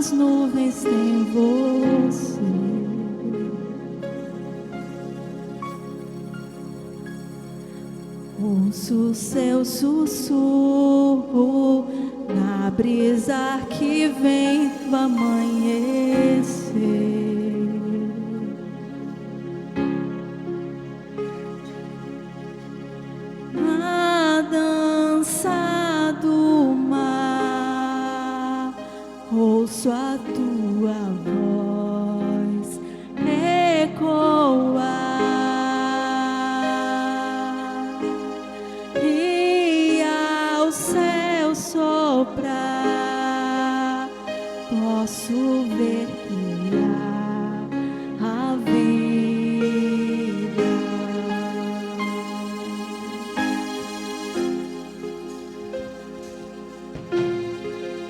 nas nuvens tem você. Ouço seu sussurro na brisa que vem do amanhecer. Na dança do mar, ouço a tua voz ecoar. E ao céu soprar, posso ver que há a vida.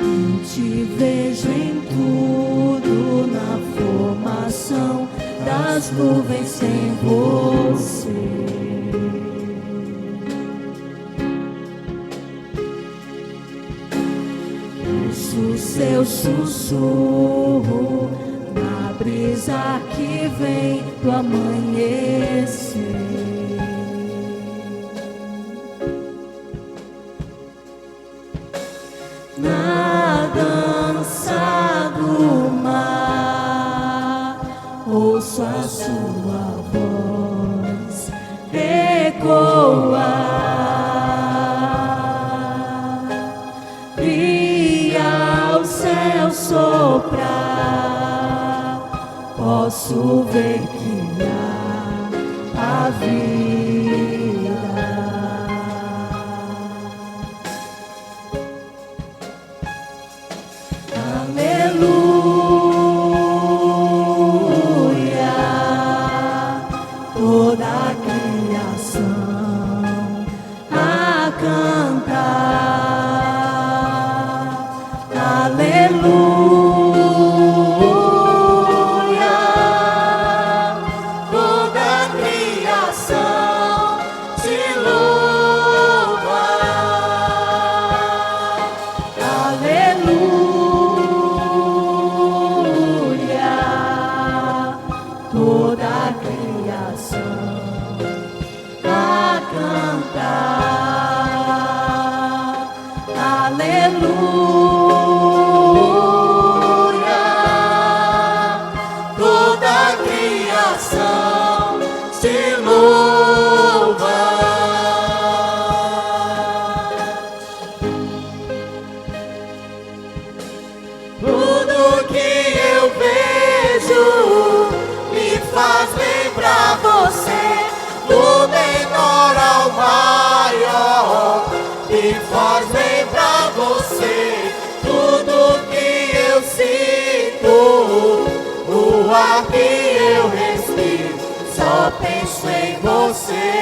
Eu te vejo em tudo, na formação das nuvens tem você. O seu sussurro na brisa que vem do amanhecer. Na dança do mar, ouço a sua voz ecoar. Soprar, posso ver que há a vida. Aleluia, toda a criação a cantar. Aleluia. Me faz lembrar você, tudo que eu sinto, o ar que eu respiro, só penso em você.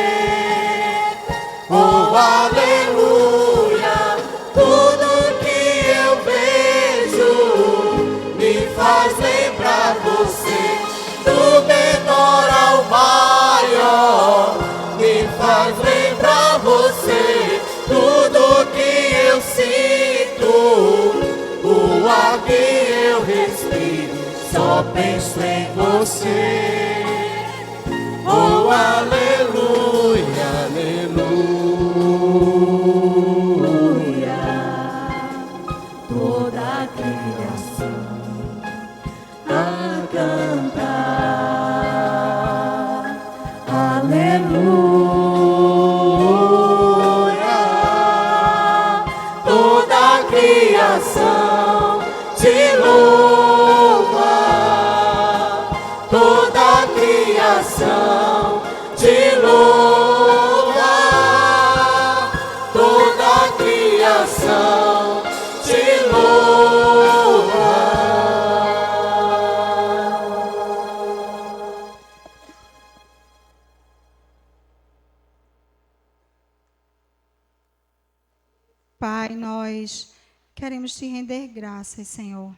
Oh, aleluia, tudo que eu vejo me faz lembrar você, do menor ao maior, me faz lembrar você. Tudo que eu sinto, o ar que eu respiro, só penso em você. Oh, aleluia, aleluia. Toda a criação a cantar. Aleluia. Criação te louva, toda a criação te louva, toda a criação te louva. Pai, nós queremos te render graças, Senhor,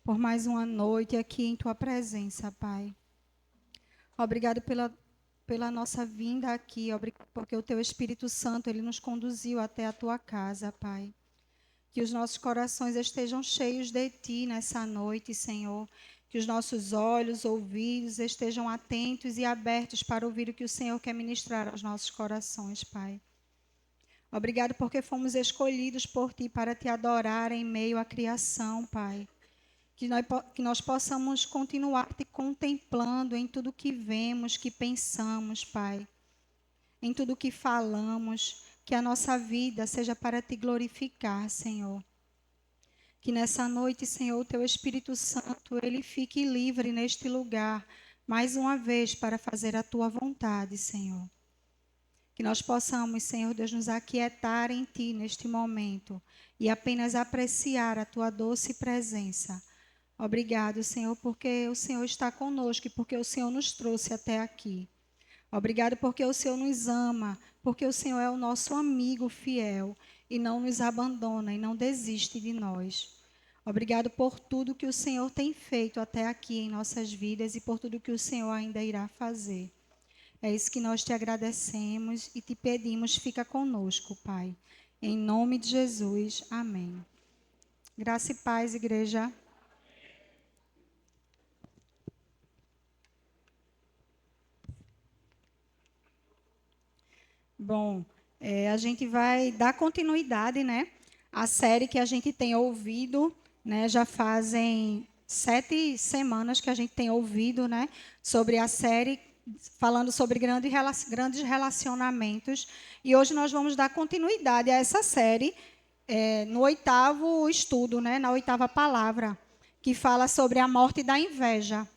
por mais uma noite aqui em tua presença, Pai. Obrigado pela nossa vinda aqui, porque o teu Espírito Santo, ele nos conduziu até a tua casa, Pai. que os nossos corações estejam cheios de Ti nessa noite, Senhor. Que os nossos olhos, ouvidos estejam atentos e abertos para ouvir o que o Senhor quer ministrar aos nossos corações, Pai. Obrigado porque fomos escolhidos por Ti para Te adorar em meio à criação, Pai. Que nós possamos continuar Te contemplando em tudo que vemos, que pensamos, Pai. Em tudo que falamos, que a nossa vida seja para Te glorificar, Senhor. Que nessa noite, Senhor, o Teu Espírito Santo, ele fique livre neste lugar, mais uma vez, para fazer a Tua vontade, Senhor. Que nós possamos, Senhor Deus, nos aquietar em Ti neste momento e apenas apreciar a Tua doce presença. Obrigado, Senhor, porque o Senhor está conosco e porque o Senhor nos trouxe até aqui. Obrigado porque o Senhor nos ama, porque o Senhor é o nosso amigo fiel e não nos abandona e não desiste de nós. Obrigado por tudo que o Senhor tem feito até aqui em nossas vidas e por tudo que o Senhor ainda irá fazer. É isso que nós te agradecemos e te pedimos, fica conosco, Pai. Em nome de Jesus, amém. Graça e paz, igreja. Bom, a gente vai dar continuidade, né, à série que a gente tem ouvido, né, já fazem 7 semanas que a gente tem ouvido, né, sobre a série, falando sobre grandes relacionamentos. E hoje nós vamos dar continuidade a essa série, no 8º estudo, né, na 8ª palavra, que fala sobre a morte da inveja.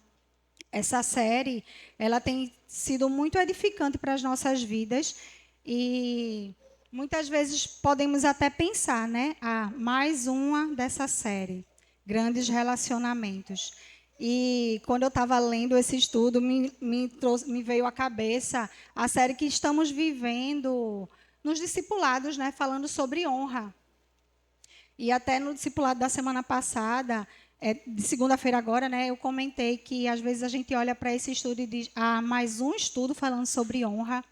Essa série, ela tem sido muito edificante para as nossas vidas. E muitas vezes podemos até pensar, né? Mais uma dessa série, Grandes Relacionamentos. E quando eu estava lendo esse estudo, me veio à cabeça a série que estamos vivendo nos discipulados, né? Falando sobre honra. E até no discipulado da semana passada, de segunda-feira agora, né? Eu comentei que às vezes a gente olha para esse estudo e diz, mais um estudo falando sobre honra.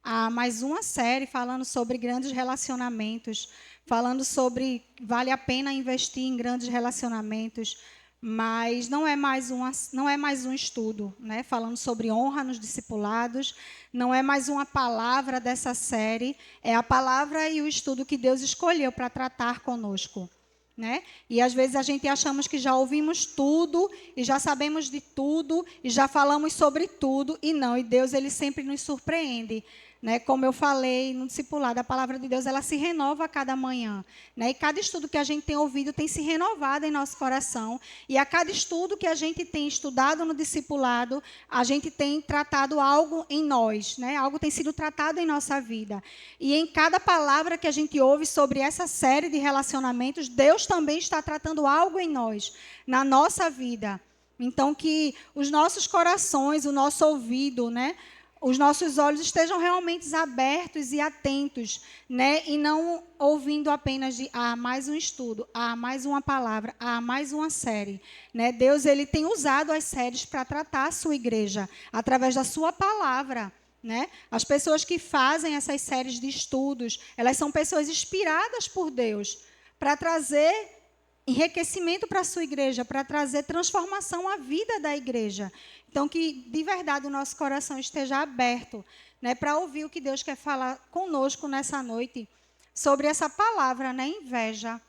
Há mais uma série falando sobre grandes relacionamentos, falando sobre vale a pena investir em grandes relacionamentos, mas não é mais um estudo, né, falando sobre honra nos discipulados, não é mais uma palavra dessa série, é a palavra e o estudo que Deus escolheu para tratar conosco. Né? E às vezes a gente achamos que já ouvimos tudo e já sabemos de tudo e já falamos sobre tudo, e não, e Deus ele sempre nos surpreende. Né? Como eu falei no discipulado, a palavra de Deus ela se renova a cada manhã. Né? E cada estudo que a gente tem ouvido tem se renovado em nosso coração. E a cada estudo que a gente tem estudado no discipulado, a gente tem tratado algo em nós. Né? Algo tem sido tratado em nossa vida. E em cada palavra que a gente ouve sobre essa série de relacionamentos, Deus também está tratando algo em nós, na nossa vida. Então, que os nossos corações, o nosso ouvido, né? Os nossos olhos estejam realmente abertos e atentos, né? E não ouvindo apenas de mais um estudo, mais uma palavra, mais uma série. Né? Deus ele tem usado as séries para tratar a sua igreja, através da sua palavra. Né? As pessoas que fazem essas séries de estudos, elas são pessoas inspiradas por Deus para trazer enriquecimento para a sua igreja, para trazer transformação à vida da igreja. Então, que de verdade o nosso coração esteja aberto, né, para ouvir o que Deus quer falar conosco nessa noite sobre essa palavra, né, inveja.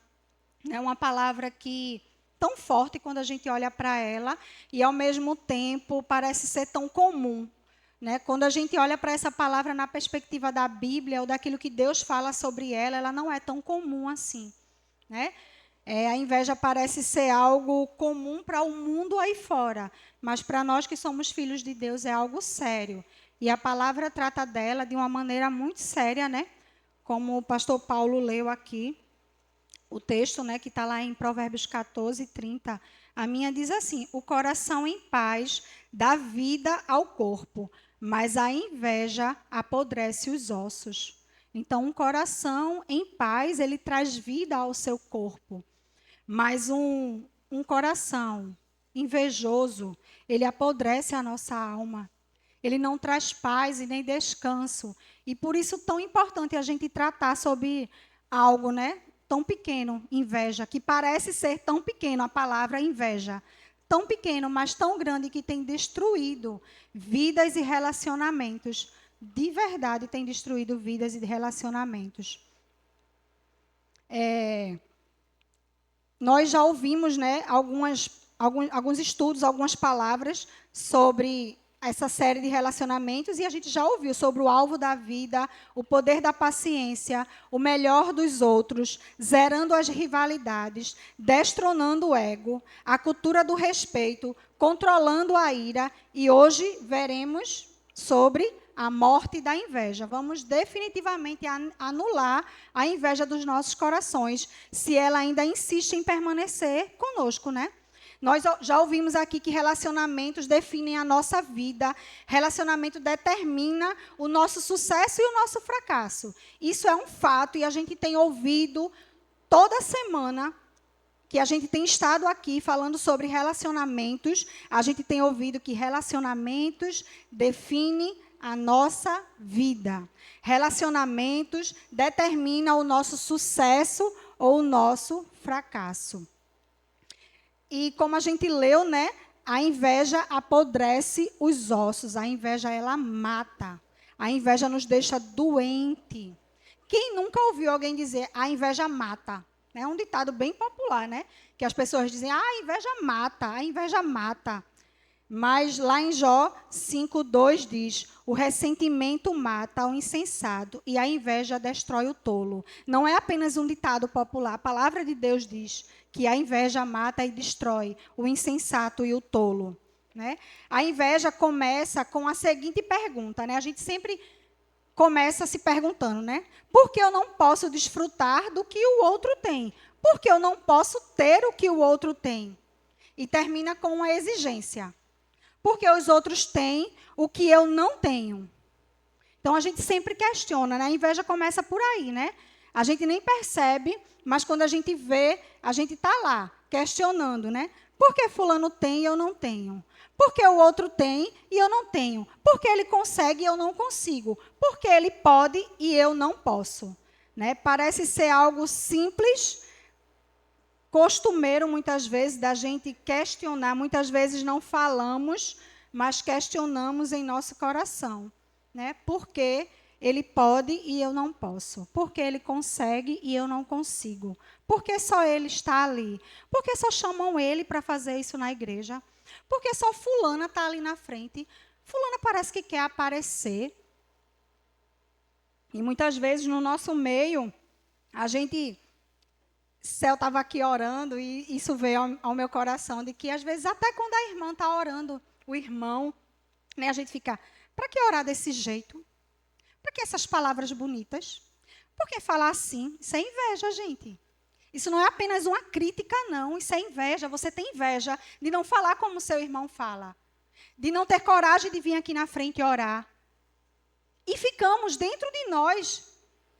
É uma palavra que tão forte quando a gente olha para ela e, ao mesmo tempo, parece ser tão comum. Né? Quando a gente olha para essa palavra na perspectiva da Bíblia ou daquilo que Deus fala sobre ela, ela não é tão comum assim. Né? A inveja parece ser algo comum para o mundo aí fora, mas para nós que somos filhos de Deus é algo sério. E a palavra trata dela de uma maneira muito séria, né? Como o pastor Paulo leu aqui, o texto, né, que está lá em Provérbios 14, 30. A minha diz assim: o coração em paz dá vida ao corpo, mas a inveja apodrece os ossos. Então, um coração em paz, ele traz vida ao seu corpo. Mas um coração invejoso, ele apodrece a nossa alma. Ele não traz paz e nem descanso. E por isso tão importante a gente tratar sobre algo, né, tão pequeno, inveja, que parece ser tão pequeno, a palavra inveja, tão pequeno, mas tão grande que tem destruído vidas e relacionamentos. De verdade, tem destruído vidas e relacionamentos. Nós já ouvimos, né, alguns estudos, algumas palavras sobre essa série de relacionamentos, e a gente já ouviu sobre o alvo da vida, o poder da paciência, o melhor dos outros, zerando as rivalidades, destronando o ego, a cultura do respeito, controlando a ira, e hoje veremos sobre a morte da inveja. Vamos definitivamente anular a inveja dos nossos corações, se ela ainda insiste em permanecer conosco, né? Nós já ouvimos aqui que relacionamentos definem a nossa vida, relacionamento determina o nosso sucesso e o nosso fracasso. Isso é um fato e a gente tem ouvido toda semana que a gente tem estado aqui falando sobre relacionamentos, a gente tem ouvido que relacionamentos definem a nossa vida. Relacionamentos determinam o nosso sucesso ou o nosso fracasso. E como a gente leu, né, a inveja apodrece os ossos, a inveja ela mata, a inveja nos deixa doente. Quem nunca ouviu alguém dizer a inveja mata? É um ditado bem popular, né? Que as pessoas dizem, a inveja mata, a inveja mata. Mas lá em Jó 5:2 diz, o ressentimento mata o insensato e a inveja destrói o tolo. Não é apenas um ditado popular, a palavra de Deus diz que a inveja mata e destrói o insensato e o tolo, né? A inveja começa com a seguinte pergunta, né? A gente sempre começa se perguntando, né? Por que eu não posso desfrutar do que o outro tem? Por que eu não posso ter o que o outro tem? E termina com uma exigência. Porque os outros têm o que eu não tenho. Então, a gente sempre questiona, né? A inveja começa por aí, né? A gente nem percebe, mas quando a gente vê, a gente está lá, questionando, né? Por que fulano tem e eu não tenho? Por que o outro tem e eu não tenho? Por que ele consegue e eu não consigo? Por que ele pode e eu não posso? Né? Parece ser algo simples, costumeiro, muitas vezes, da gente questionar. Muitas vezes não falamos, mas questionamos em nosso coração. Né? Por que ele pode e eu não posso? Por que ele consegue e eu não consigo? Por que só ele está ali? Por que só chamam ele para fazer isso na igreja? Por que só fulana está ali na frente? Fulana parece que quer aparecer. E muitas vezes no nosso meio, a gente... Céu estava aqui orando e isso veio ao meu coração, de que às vezes até quando a irmã está orando, o irmão, né, a gente fica, para que orar desse jeito? Para que essas palavras bonitas? Por que falar assim? Isso é inveja, gente. Isso não é apenas uma crítica, não. Isso é inveja. Você tem inveja de não falar como seu irmão fala. De não ter coragem de vir aqui na frente e orar. E ficamos dentro de nós,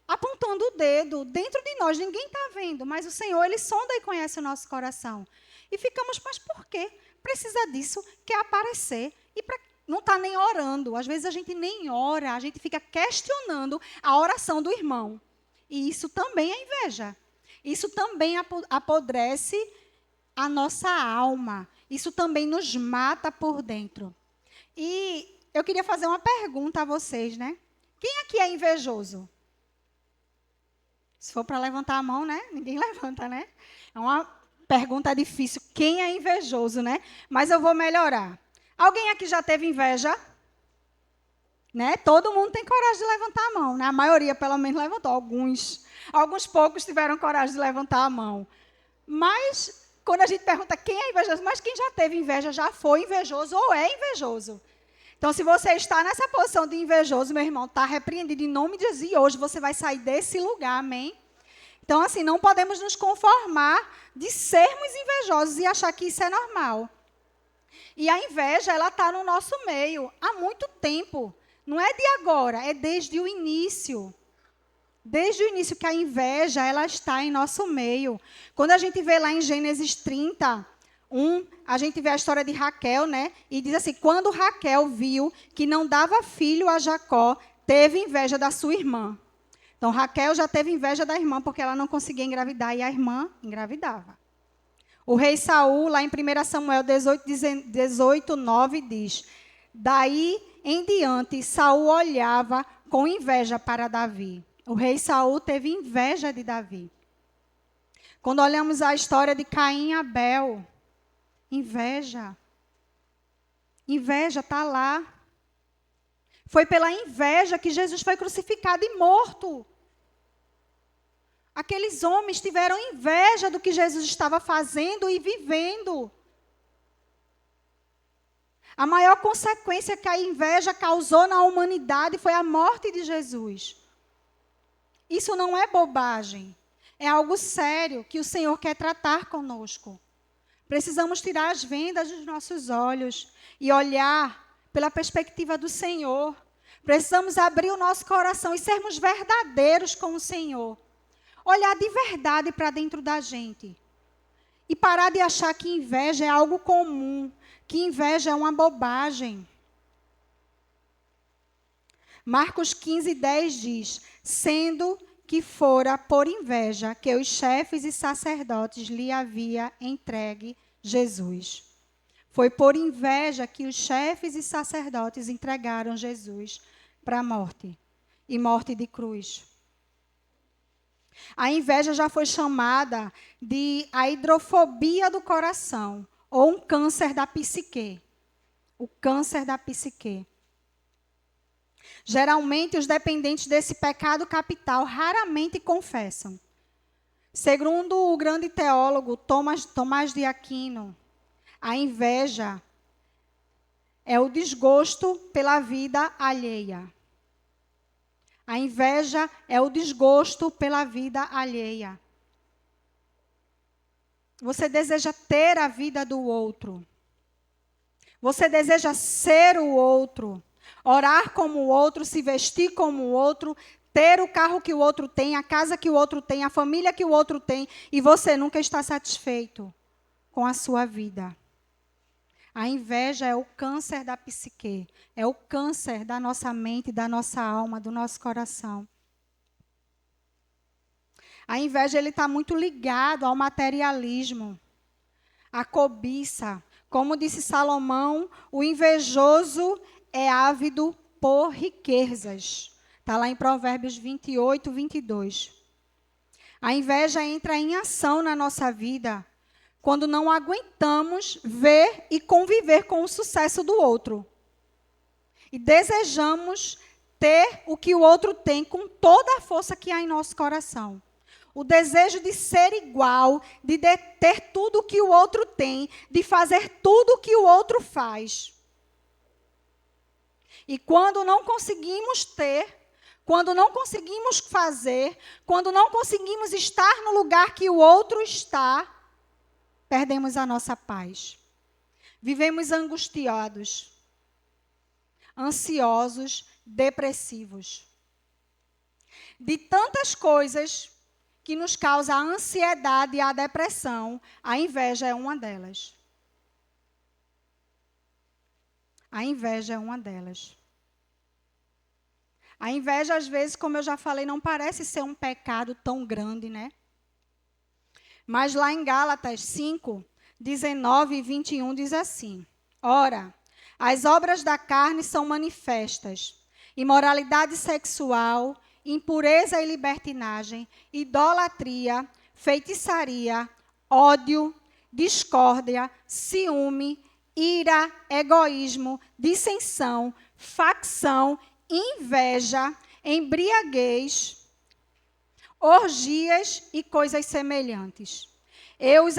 apontando o dedo. Dentro de nós, ninguém está vendo. Mas o Senhor, Ele sonda e conhece o nosso coração. E ficamos, mas por quê? Precisa disso, quer aparecer. E não está nem orando. Às vezes a gente nem ora, a gente fica questionando a oração do irmão. E isso também é inveja. Isso também apodrece a nossa alma. Isso também nos mata por dentro. E eu queria fazer uma pergunta a vocês, né? Quem aqui é invejoso? Se for para levantar a mão, né? Ninguém levanta, né? É uma pergunta difícil. Quem é invejoso, né? Mas eu vou melhorar. Alguém aqui já teve inveja? Né? Todo mundo tem coragem de levantar a mão, né? A maioria, pelo menos, levantou. Alguns poucos tiveram coragem de levantar a mão. Mas, quando a gente pergunta quem é invejoso, mas quem já teve inveja, já foi invejoso ou é invejoso. Então, se você está nessa posição de invejoso, meu irmão, está repreendido em nome de Jesus. E hoje você vai sair desse lugar, amém? Então, assim, não podemos nos conformar de sermos invejosos e achar que isso é normal. E a inveja, ela está no nosso meio há muito tempo. Não é de agora, é desde o início. Desde o início que a inveja, ela está em nosso meio. Quando a gente vê lá em Gênesis 30, a gente vê a história de Raquel, né? E diz assim, quando Raquel viu que não dava filho a Jacó, teve inveja da sua irmã. Então, Raquel já teve inveja da irmã, porque ela não conseguia engravidar, e a irmã engravidava. O rei Saul, lá em 1 Samuel 18, 9, diz: daí em diante, Saul olhava com inveja para Davi. O rei Saul teve inveja de Davi. Quando olhamos a história de Caim e Abel, inveja. Inveja está lá. Foi pela inveja que Jesus foi crucificado e morto. Aqueles homens tiveram inveja do que Jesus estava fazendo e vivendo. A maior consequência que a inveja causou na humanidade foi a morte de Jesus. Isso não é bobagem. É algo sério que o Senhor quer tratar conosco. Precisamos tirar as vendas dos nossos olhos e olhar pela perspectiva do Senhor. Precisamos abrir o nosso coração e sermos verdadeiros com o Senhor. Olhar de verdade para dentro da gente. E parar de achar que inveja é algo comum, que inveja é uma bobagem. Marcos 15, 10 diz: sendo que fora por inveja que os chefes e sacerdotes lhe havia entregue Jesus. Foi por inveja que os chefes e sacerdotes entregaram Jesus para a morte, e morte de cruz. A inveja já foi chamada de a hidrofobia do coração, ou um câncer da psique. O câncer da psique. Geralmente, os dependentes desse pecado capital raramente confessam. Segundo o grande teólogo Tomás de Aquino, a inveja é o desgosto pela vida alheia. A inveja é o desgosto pela vida alheia. Você deseja ter a vida do outro. Você deseja ser o outro. Orar como o outro, se vestir como o outro, ter o carro que o outro tem, a casa que o outro tem, a família que o outro tem, e você nunca está satisfeito com a sua vida. A inveja é o câncer da psique, é o câncer da nossa mente, da nossa alma, do nosso coração. A inveja está muito ligado ao materialismo, à cobiça. Como disse Salomão, o invejoso é ávido por riquezas. Está lá em Provérbios 28, 22. A inveja entra em ação na nossa vida quando não aguentamos ver e conviver com o sucesso do outro. E desejamos ter o que o outro tem com toda a força que há em nosso coração. O desejo de ser igual, de ter tudo o que o outro tem, de fazer tudo o que o outro faz. E quando não conseguimos ter, quando não conseguimos fazer, quando não conseguimos estar no lugar que o outro está, perdemos a nossa paz. Vivemos angustiados, ansiosos, depressivos. De tantas coisas que nos causam a ansiedade e a depressão, a inveja é uma delas. A inveja é uma delas. A inveja, às vezes, como eu já falei, não parece ser um pecado tão grande, né? Mas lá em Gálatas 5, 19 e 21 diz assim: ora, as obras da carne são manifestas: imoralidade sexual, impureza e libertinagem, idolatria, feitiçaria, ódio, discórdia, ciúme, ira, egoísmo, dissensão, facção, inveja, embriaguez, orgias e coisas semelhantes. Eu os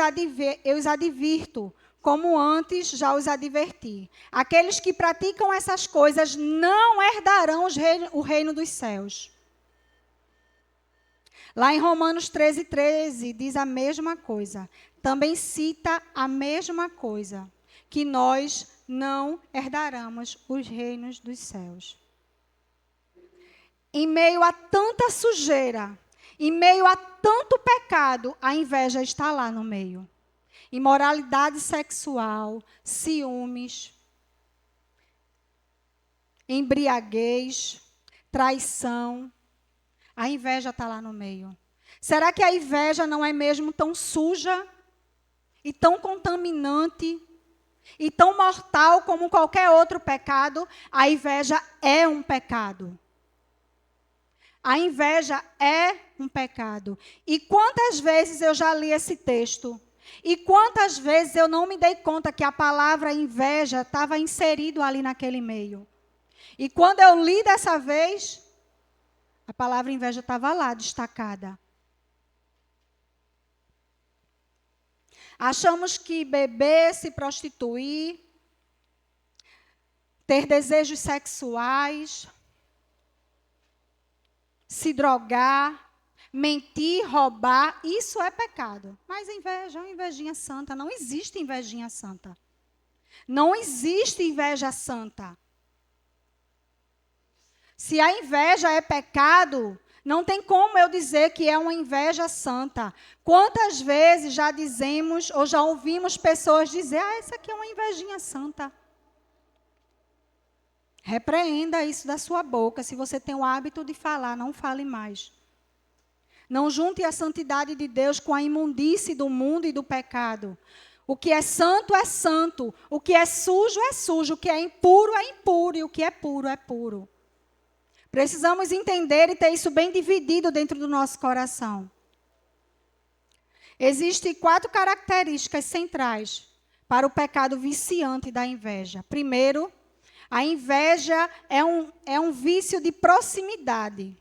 advirto, como antes já os adverti. Aqueles que praticam essas coisas não herdarão o reino dos céus. Lá em Romanos 13, 13, diz a mesma coisa. Também cita a mesma coisa, que nós não herdaremos os reinos dos céus. Em meio a tanta sujeira, em meio a tanto pecado, a inveja está lá no meio. Imoralidade sexual, ciúmes, embriaguez, traição. A inveja está lá no meio. Será que a inveja não é mesmo tão suja e tão contaminante e tão mortal como qualquer outro pecado? A inveja é um pecado. A inveja é um pecado. E quantas vezes eu já li esse texto? E quantas vezes eu não me dei conta que a palavra inveja estava inserido ali naquele meio? E quando eu li dessa vez, a palavra inveja estava lá, destacada. Achamos que beber, se prostituir, ter desejos sexuais, se drogar, mentir, roubar, isso é pecado. Mas inveja é uma invejinha santa. Não existe invejinha santa. Não existe inveja santa. Se a inveja é pecado, não tem como eu dizer que é uma inveja santa. Quantas vezes já dizemos ou já ouvimos pessoas dizer: essa aqui é uma invejinha santa. Repreenda isso da sua boca. Se você tem o hábito de falar, não fale mais. Não junte a santidade de Deus com a imundície do mundo e do pecado. O que é santo é santo. O que é sujo é sujo. O que é impuro é impuro. E o que é puro é puro. Precisamos entender e ter isso bem dividido dentro do nosso coração. Existem 4 características centrais para o pecado viciante da inveja. Primeiro, a inveja é um vício de proximidade.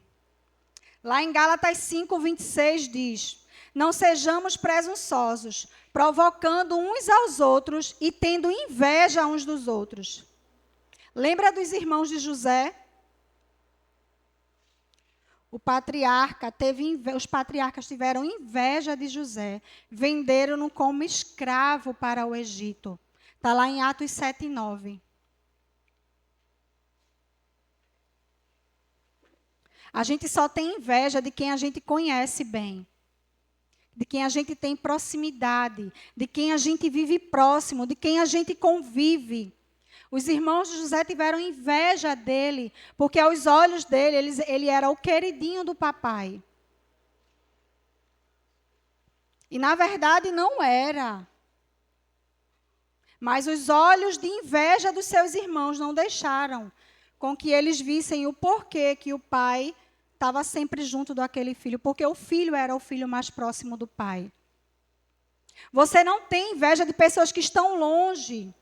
Lá em Gálatas 5:26 diz: não sejamos presunçosos, provocando uns aos outros e tendo inveja uns dos outros. Lembra dos irmãos de José? Os patriarcas tiveram inveja de José, venderam-no como escravo para o Egito. Está lá em Atos 7:9. A gente só tem inveja de quem a gente conhece bem, de quem a gente tem proximidade, de quem a gente vive próximo, de quem a gente convive. Os irmãos de José tiveram inveja dele, porque aos olhos dele, ele era o queridinho do papai. E, na verdade, não era. Mas os olhos de inveja dos seus irmãos não deixaram com que eles vissem o porquê que o pai estava sempre junto daquele filho, porque o filho era o filho mais próximo do pai. Você não tem inveja de pessoas que estão longe.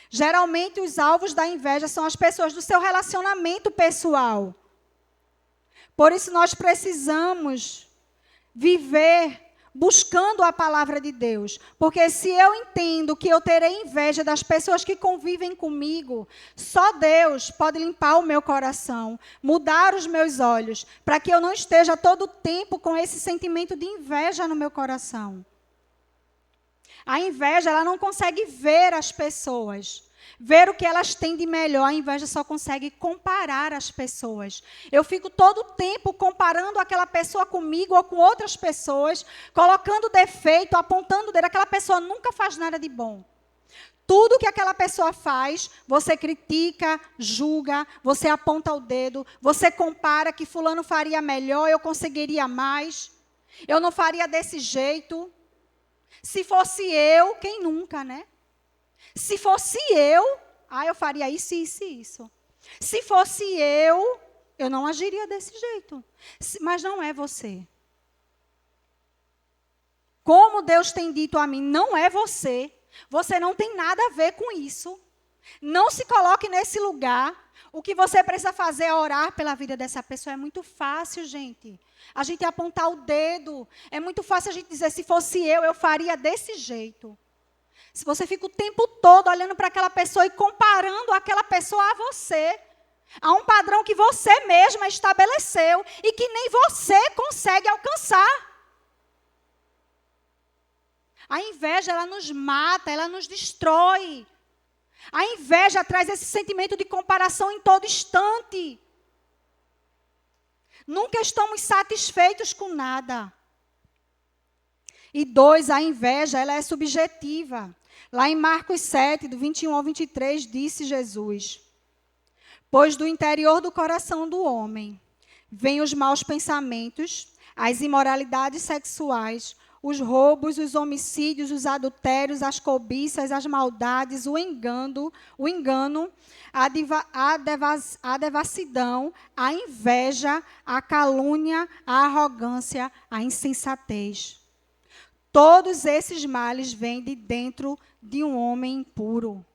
Geralmente, os alvos da inveja são as pessoas do seu relacionamento pessoal. Por isso, nós precisamos viver buscando a palavra de Deus. Porque se eu entendo que eu terei inveja das pessoas que convivem comigo, só Deus pode limpar o meu coração, mudar os meus olhos, para que eu não esteja todo o tempo com esse sentimento de inveja no meu coração. A inveja, ela não consegue ver as pessoas, ver o que elas têm de melhor. A inveja só consegue comparar as pessoas. Eu fico todo o tempo comparando aquela pessoa comigo ou com outras pessoas, colocando defeito, apontando o dedo. Aquela pessoa nunca faz nada de bom. Tudo que aquela pessoa faz, você critica, julga, você aponta o dedo, você compara que fulano faria melhor, eu conseguiria mais, eu não faria desse jeito. Se fosse eu, quem nunca, né? Se fosse eu faria isso, isso e isso. Se fosse eu não agiria desse jeito. Mas não é você. Como Deus tem dito a mim, não é você. Você não tem nada a ver com isso. Não se coloque nesse lugar. O que você precisa fazer é orar pela vida dessa pessoa. É muito fácil, gente. A gente apontar o dedo. É muito fácil a gente dizer, se fosse eu faria desse jeito. Se você fica o tempo todo olhando para aquela pessoa e comparando aquela pessoa a você, a um padrão que você mesma estabeleceu e que nem você consegue alcançar. A inveja, ela nos mata, ela nos destrói. A inveja traz esse sentimento de comparação em todo instante. Nunca estamos satisfeitos com nada. E 2, a inveja, ela é subjetiva. Lá em Marcos 7, do 21 ao 23, disse Jesus: pois do interior do coração do homem vêm os maus pensamentos, as imoralidades sexuais, os roubos, os homicídios, os adultérios, as cobiças, as maldades, o engano, a devassidão, a inveja, a calúnia, a arrogância, a insensatez. Todos esses males vêm de dentro de um homem impuro.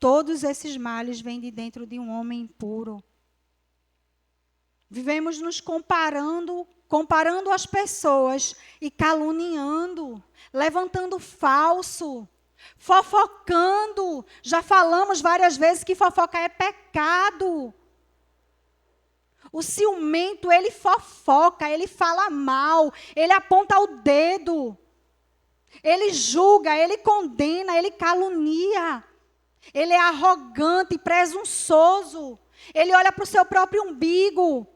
Todos esses males vêm de dentro de um homem impuro. Vivemos nos comparando as pessoas e caluniando, levantando falso, fofocando. Já falamos várias vezes que fofoca é pecado. O ciumento, ele fofoca, ele fala mal, ele aponta o dedo, ele julga, ele condena, ele calunia. Ele é arrogante, presunçoso. Ele olha para o seu próprio umbigo.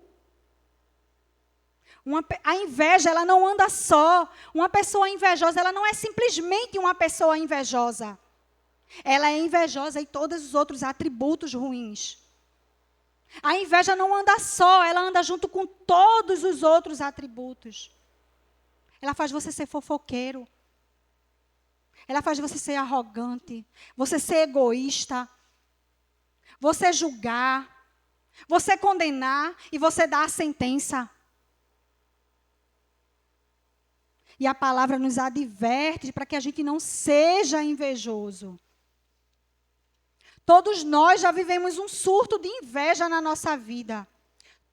A inveja, ela não anda só. Uma pessoa invejosa, ela não é simplesmente uma pessoa invejosa. Ela é invejosa em todos os outros atributos ruins. A inveja não anda só, ela anda junto com todos os outros atributos. Ela faz você ser fofoqueiro. Ela faz você ser arrogante, você ser egoísta, você julgar, você condenar e você dar a sentença. E a palavra nos adverte para que a gente não seja invejoso. Todos nós já vivemos um surto de inveja na nossa vida.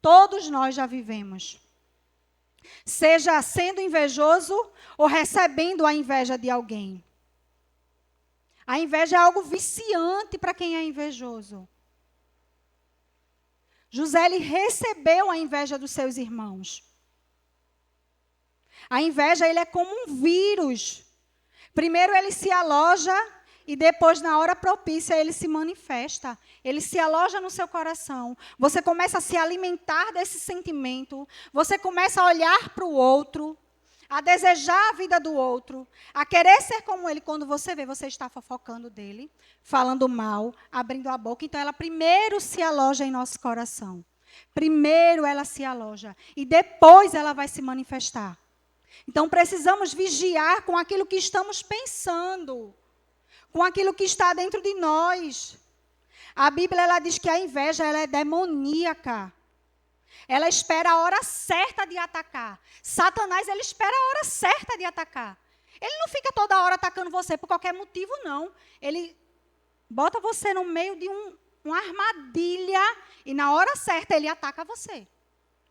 Todos nós já vivemos. Seja sendo invejoso ou recebendo a inveja de alguém. A inveja é algo viciante para quem é invejoso. José, ele recebeu a inveja dos seus irmãos. A inveja, ele é como um vírus. Primeiro ele se aloja e depois, na hora propícia, ele se manifesta. Ele se aloja no seu coração. Você começa a se alimentar desse sentimento. Você começa a olhar para o outro, a desejar a vida do outro, a querer ser como ele. Quando você vê, você está fofocando dele, falando mal, abrindo a boca. Então, ela primeiro se aloja em nosso coração. Primeiro ela se aloja e depois ela vai se manifestar. Então, precisamos vigiar com aquilo que estamos pensando, com aquilo que está dentro de nós. A Bíblia, ela diz que a inveja, ela é demoníaca. Ela espera a hora certa de atacar. Satanás, ele espera a hora certa de atacar. Ele não fica toda hora atacando você por qualquer motivo, não. Ele bota você no meio de uma armadilha e na hora certa ele ataca você.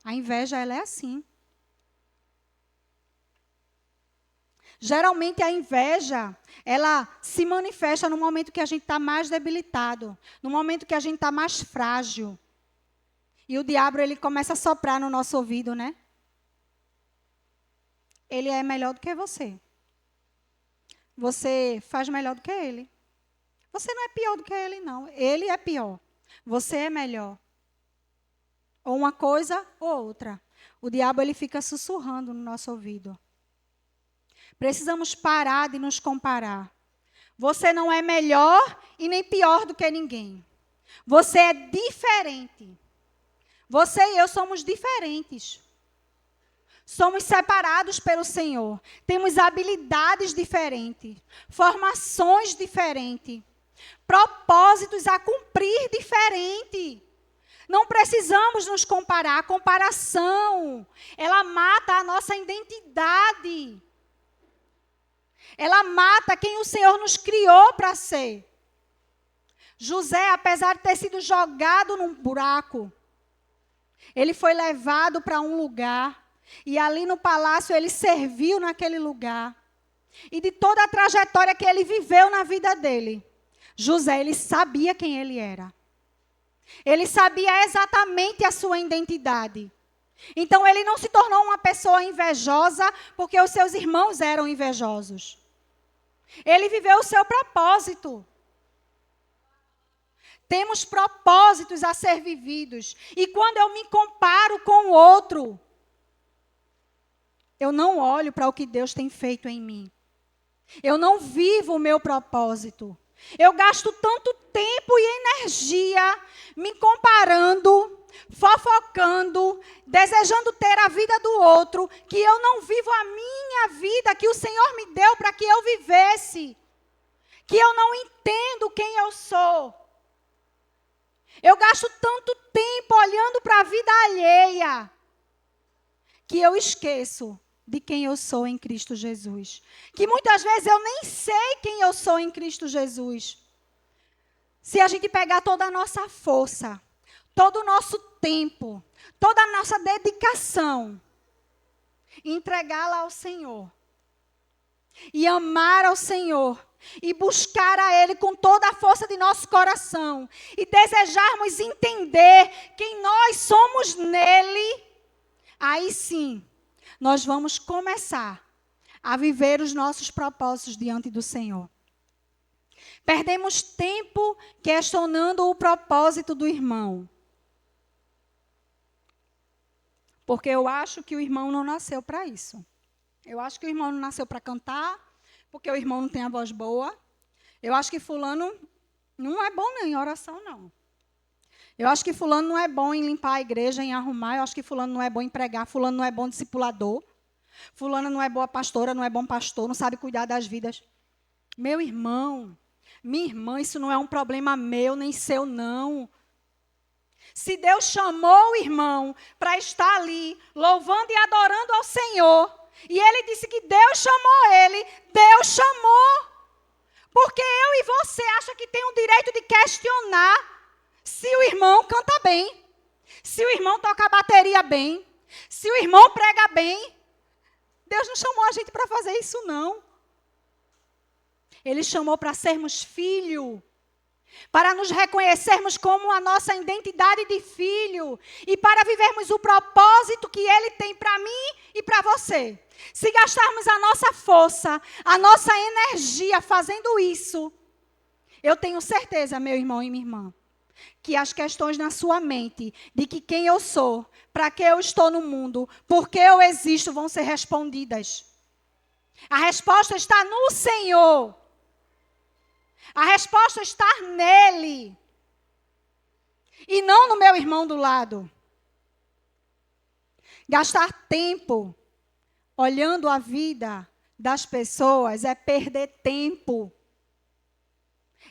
A inveja, ela é assim. Geralmente a inveja, ela se manifesta no momento que a gente está mais debilitado, no momento que a gente está mais frágil. E o diabo, ele começa a soprar no nosso ouvido, né? Ele é melhor do que você. Você faz melhor do que ele. Você não é pior do que ele, não. Ele é pior. Você é melhor. Ou uma coisa ou outra. O diabo, ele fica sussurrando no nosso ouvido. Precisamos parar de nos comparar. Você não é melhor e nem pior do que ninguém. Você é diferente. Você e eu somos diferentes. Somos separados pelo Senhor. Temos habilidades diferentes. Formações diferentes. Propósitos a cumprir diferente. Não precisamos nos comparar. A comparação, ela mata a nossa identidade. Ela mata quem o Senhor nos criou para ser. José, apesar de ter sido jogado num buraco, ele foi levado para um lugar, e ali no palácio ele serviu naquele lugar. E de toda a trajetória que ele viveu na vida dele, José, ele sabia quem ele era. Ele sabia exatamente a sua identidade. Então ele não se tornou uma pessoa invejosa porque os seus irmãos eram invejosos. Ele viveu o seu propósito. Temos propósitos a ser vividos. E quando eu me comparo com o outro, eu não olho para o que Deus tem feito em mim. Eu não vivo o meu propósito. Eu gasto tanto tempo e energia me comparando, fofocando, desejando ter a vida do outro, que eu não vivo a minha vida que o Senhor me deu para que eu vivesse. Que eu não entendo quem eu sou. Eu gasto tanto tempo olhando para a vida alheia, que eu esqueço de quem eu sou em Cristo Jesus. Que muitas vezes eu nem sei quem eu sou em Cristo Jesus. Se a gente pegar toda a nossa força, todo o nosso tempo, toda a nossa dedicação, e entregá-la ao Senhor, e amar ao Senhor, e buscar a Ele com toda a força de nosso coração, e desejarmos entender quem nós somos nele, aí sim, nós vamos começar a viver os nossos propósitos diante do Senhor. Perdemos tempo questionando o propósito do irmão. Porque eu acho que o irmão não nasceu para isso. Eu acho que o irmão não nasceu para cantar, porque o irmão não tem a voz boa. Eu acho que fulano não é bom em oração, não. Eu acho que fulano não é bom em limpar a igreja, em arrumar. Eu acho que fulano não é bom em pregar. Fulano não é bom discipulador. Fulano não é boa pastora, não é bom pastor, não sabe cuidar das vidas. Meu irmão, minha irmã, isso não é um problema meu nem seu, não. Se Deus chamou o irmão para estar ali, louvando e adorando ao Senhor, e ele disse que Deus chamou ele, Deus chamou. Porque eu e você acham que tem o direito de questionar se o irmão canta bem, se o irmão toca a bateria bem, se o irmão prega bem. Deus não chamou a gente para fazer isso, não. Ele chamou para sermos filho, para nos reconhecermos como a nossa identidade de filho e para vivermos o propósito que Ele tem para mim e para você. Se gastarmos a nossa força, a nossa energia fazendo isso, eu tenho certeza, meu irmão e minha irmã, que as questões na sua mente de que quem eu sou, para que eu estou no mundo, por que eu existo, vão ser respondidas. A resposta está no Senhor. A resposta está nele. E não no meu irmão do lado. Gastar tempo olhando a vida das pessoas é perder tempo.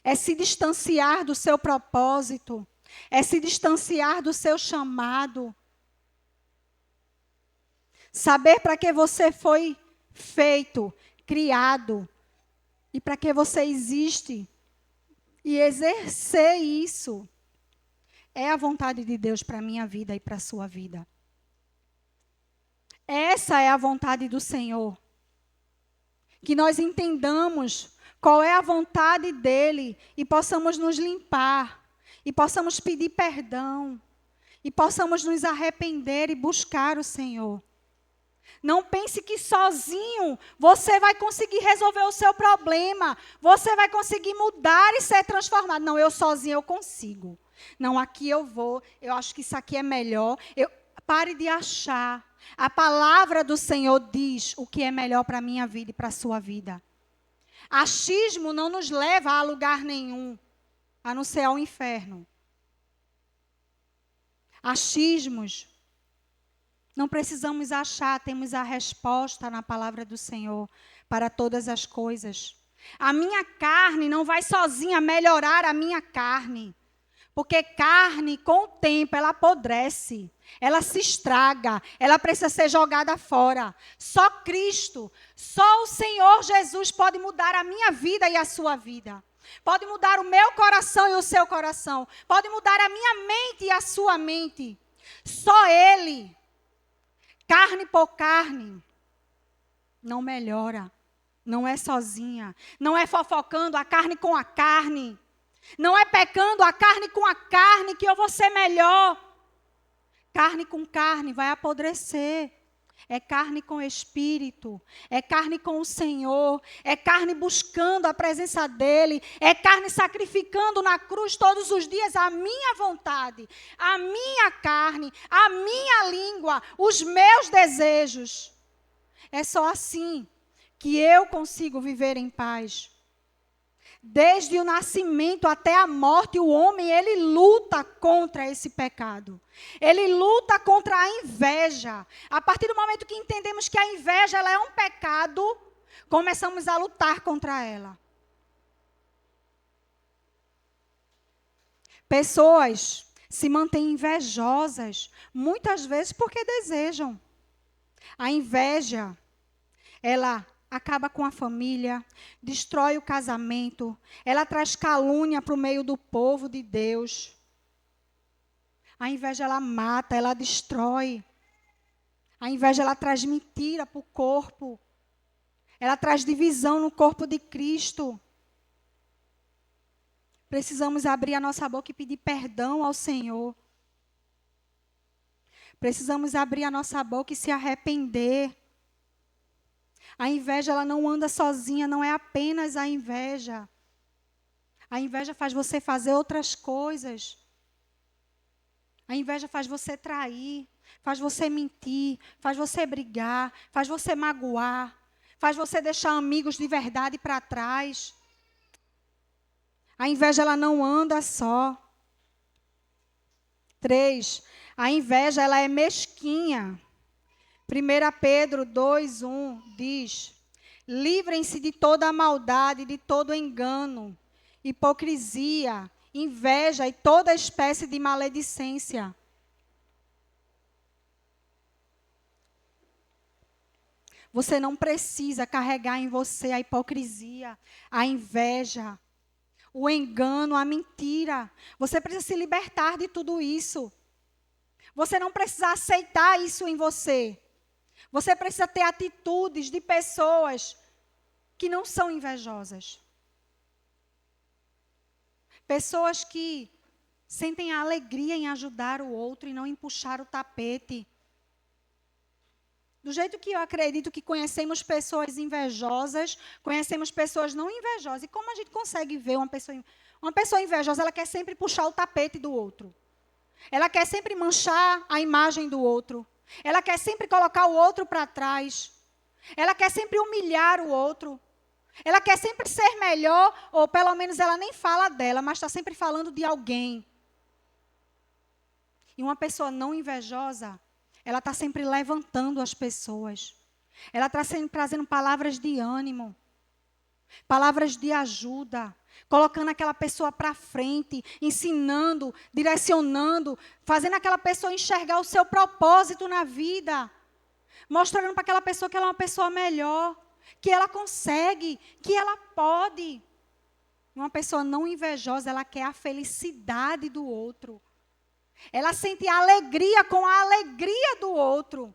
É se distanciar do seu propósito. É se distanciar do seu chamado. Saber para que você foi feito, criado. E para que você existe. E exercer isso. É a vontade de Deus para a minha vida e para a sua vida. Essa é a vontade do Senhor. Que nós entendamos qual é a vontade dEle e possamos nos limpar, e possamos pedir perdão, e possamos nos arrepender e buscar o Senhor. Não pense que sozinho você vai conseguir resolver o seu problema, você vai conseguir mudar e ser transformado. Não, eu sozinho eu consigo. Não, aqui eu vou, eu acho que isso aqui é melhor. Pare de achar. A palavra do Senhor diz o que é melhor para a minha vida e para a sua vida. Achismo não nos leva a lugar nenhum, a não ser ao inferno. Achismos, não precisamos achar, temos a resposta na palavra do Senhor para todas as coisas. A minha carne não vai sozinha melhorar a minha carne, porque carne, com o tempo, ela apodrece. Ela se estraga, ela precisa ser jogada fora. Só Cristo, só o Senhor Jesus pode mudar a minha vida e a sua vida. Pode mudar o meu coração e o seu coração. Pode mudar a minha mente e a sua mente. Só Ele, carne por carne, não melhora. Não é sozinha. Não é fofocando a carne com a carne. Não é pecando a carne com a carne que eu vou ser melhor. Carne com carne vai apodrecer. É carne com espírito. É carne com o Senhor. É carne buscando a presença dEle. É carne sacrificando na cruz todos os dias a minha vontade, a minha carne, a minha língua, os meus desejos. É só assim que eu consigo viver em paz. Desde o nascimento até a morte, o homem, ele luta contra esse pecado. Ele luta contra a inveja. A partir do momento que entendemos que a inveja ela é um pecado, começamos a lutar contra ela. Pessoas se mantêm invejosas, muitas vezes porque desejam. A inveja, ela acaba com a família, destrói o casamento, ela traz calúnia para o meio do povo de Deus. A inveja, ela mata, ela destrói. A inveja, ela traz mentira para o corpo. Ela traz divisão no corpo de Cristo. Precisamos abrir a nossa boca e pedir perdão ao Senhor. Precisamos abrir a nossa boca e se arrepender. A inveja, ela não anda sozinha, não é apenas a inveja. A inveja faz você fazer outras coisas. A inveja faz você trair, faz você mentir, faz você brigar, faz você magoar, faz você deixar amigos de verdade para trás. A inveja, ela não anda só. 3. A inveja, ela é mesquinha. 1 Pedro 2:1 diz: livrem-se de toda a maldade, de todo engano, hipocrisia, inveja e toda espécie de maledicência. Você não precisa carregar em você a hipocrisia, a inveja, o engano, a mentira. Você precisa se libertar de tudo isso. Você não precisa aceitar isso em você. Você precisa ter atitudes de pessoas que não são invejosas. Pessoas que sentem a alegria em ajudar o outro e não em puxar o tapete. Do jeito que eu acredito que conhecemos pessoas invejosas, conhecemos pessoas não invejosas. E como a gente consegue ver uma pessoa invejosa, ela quer sempre puxar o tapete do outro. Ela quer sempre manchar a imagem do outro. Ela quer sempre colocar o outro para trás. Ela quer sempre humilhar o outro. Ela quer sempre ser melhor, ou pelo menos ela nem fala dela, mas está sempre falando de alguém. E uma pessoa não invejosa, ela está sempre levantando as pessoas. Ela está sempre trazendo palavras de ânimo, palavras de ajuda, colocando aquela pessoa para frente, ensinando, direcionando, fazendo aquela pessoa enxergar o seu propósito na vida, mostrando para aquela pessoa que ela é uma pessoa melhor, que ela consegue, que ela pode. Uma pessoa não invejosa, ela quer a felicidade do outro. Ela sente alegria com a alegria do outro.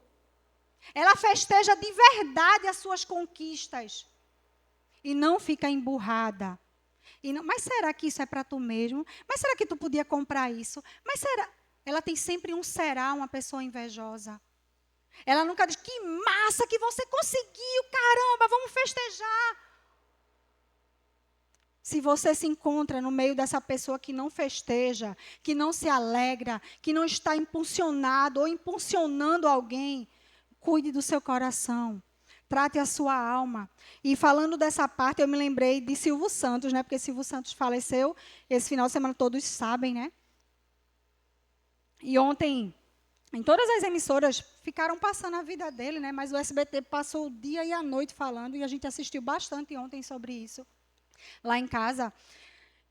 Ela festeja de verdade as suas conquistas. E não fica emburrada. Mas será que isso é para tu mesmo? Mas será que tu podia comprar isso? Mas será? Ela tem sempre um será, uma pessoa invejosa. Ela nunca diz, que massa que você conseguiu, caramba, vamos festejar. Se você se encontra no meio dessa pessoa que não festeja, que não se alegra, que não está impulsionado ou impulsionando alguém, cuide do seu coração. Trate a sua alma. E falando dessa parte, eu me lembrei de Silvio Santos, né? Porque Silvio Santos faleceu esse final de semana, todos sabem, né? E ontem, em todas as emissoras, ficaram passando a vida dele, né? Mas o SBT passou o dia e a noite falando, e a gente assistiu bastante ontem sobre isso, lá em casa.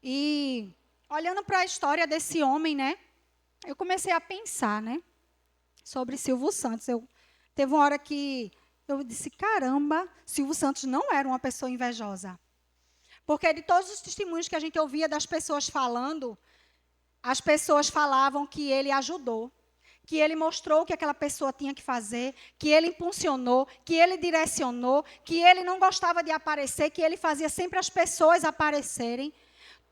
E olhando para a história desse homem, né? Eu comecei a pensar, né? Sobre Silvio Santos. Teve uma hora que eu disse, caramba, Silvio Santos não era uma pessoa invejosa. Porque de todos os testemunhos que a gente ouvia das pessoas falando, as pessoas falavam que ele ajudou, que ele mostrou o que aquela pessoa tinha que fazer, que ele impulsionou, que ele direcionou, que ele não gostava de aparecer, que ele fazia sempre as pessoas aparecerem.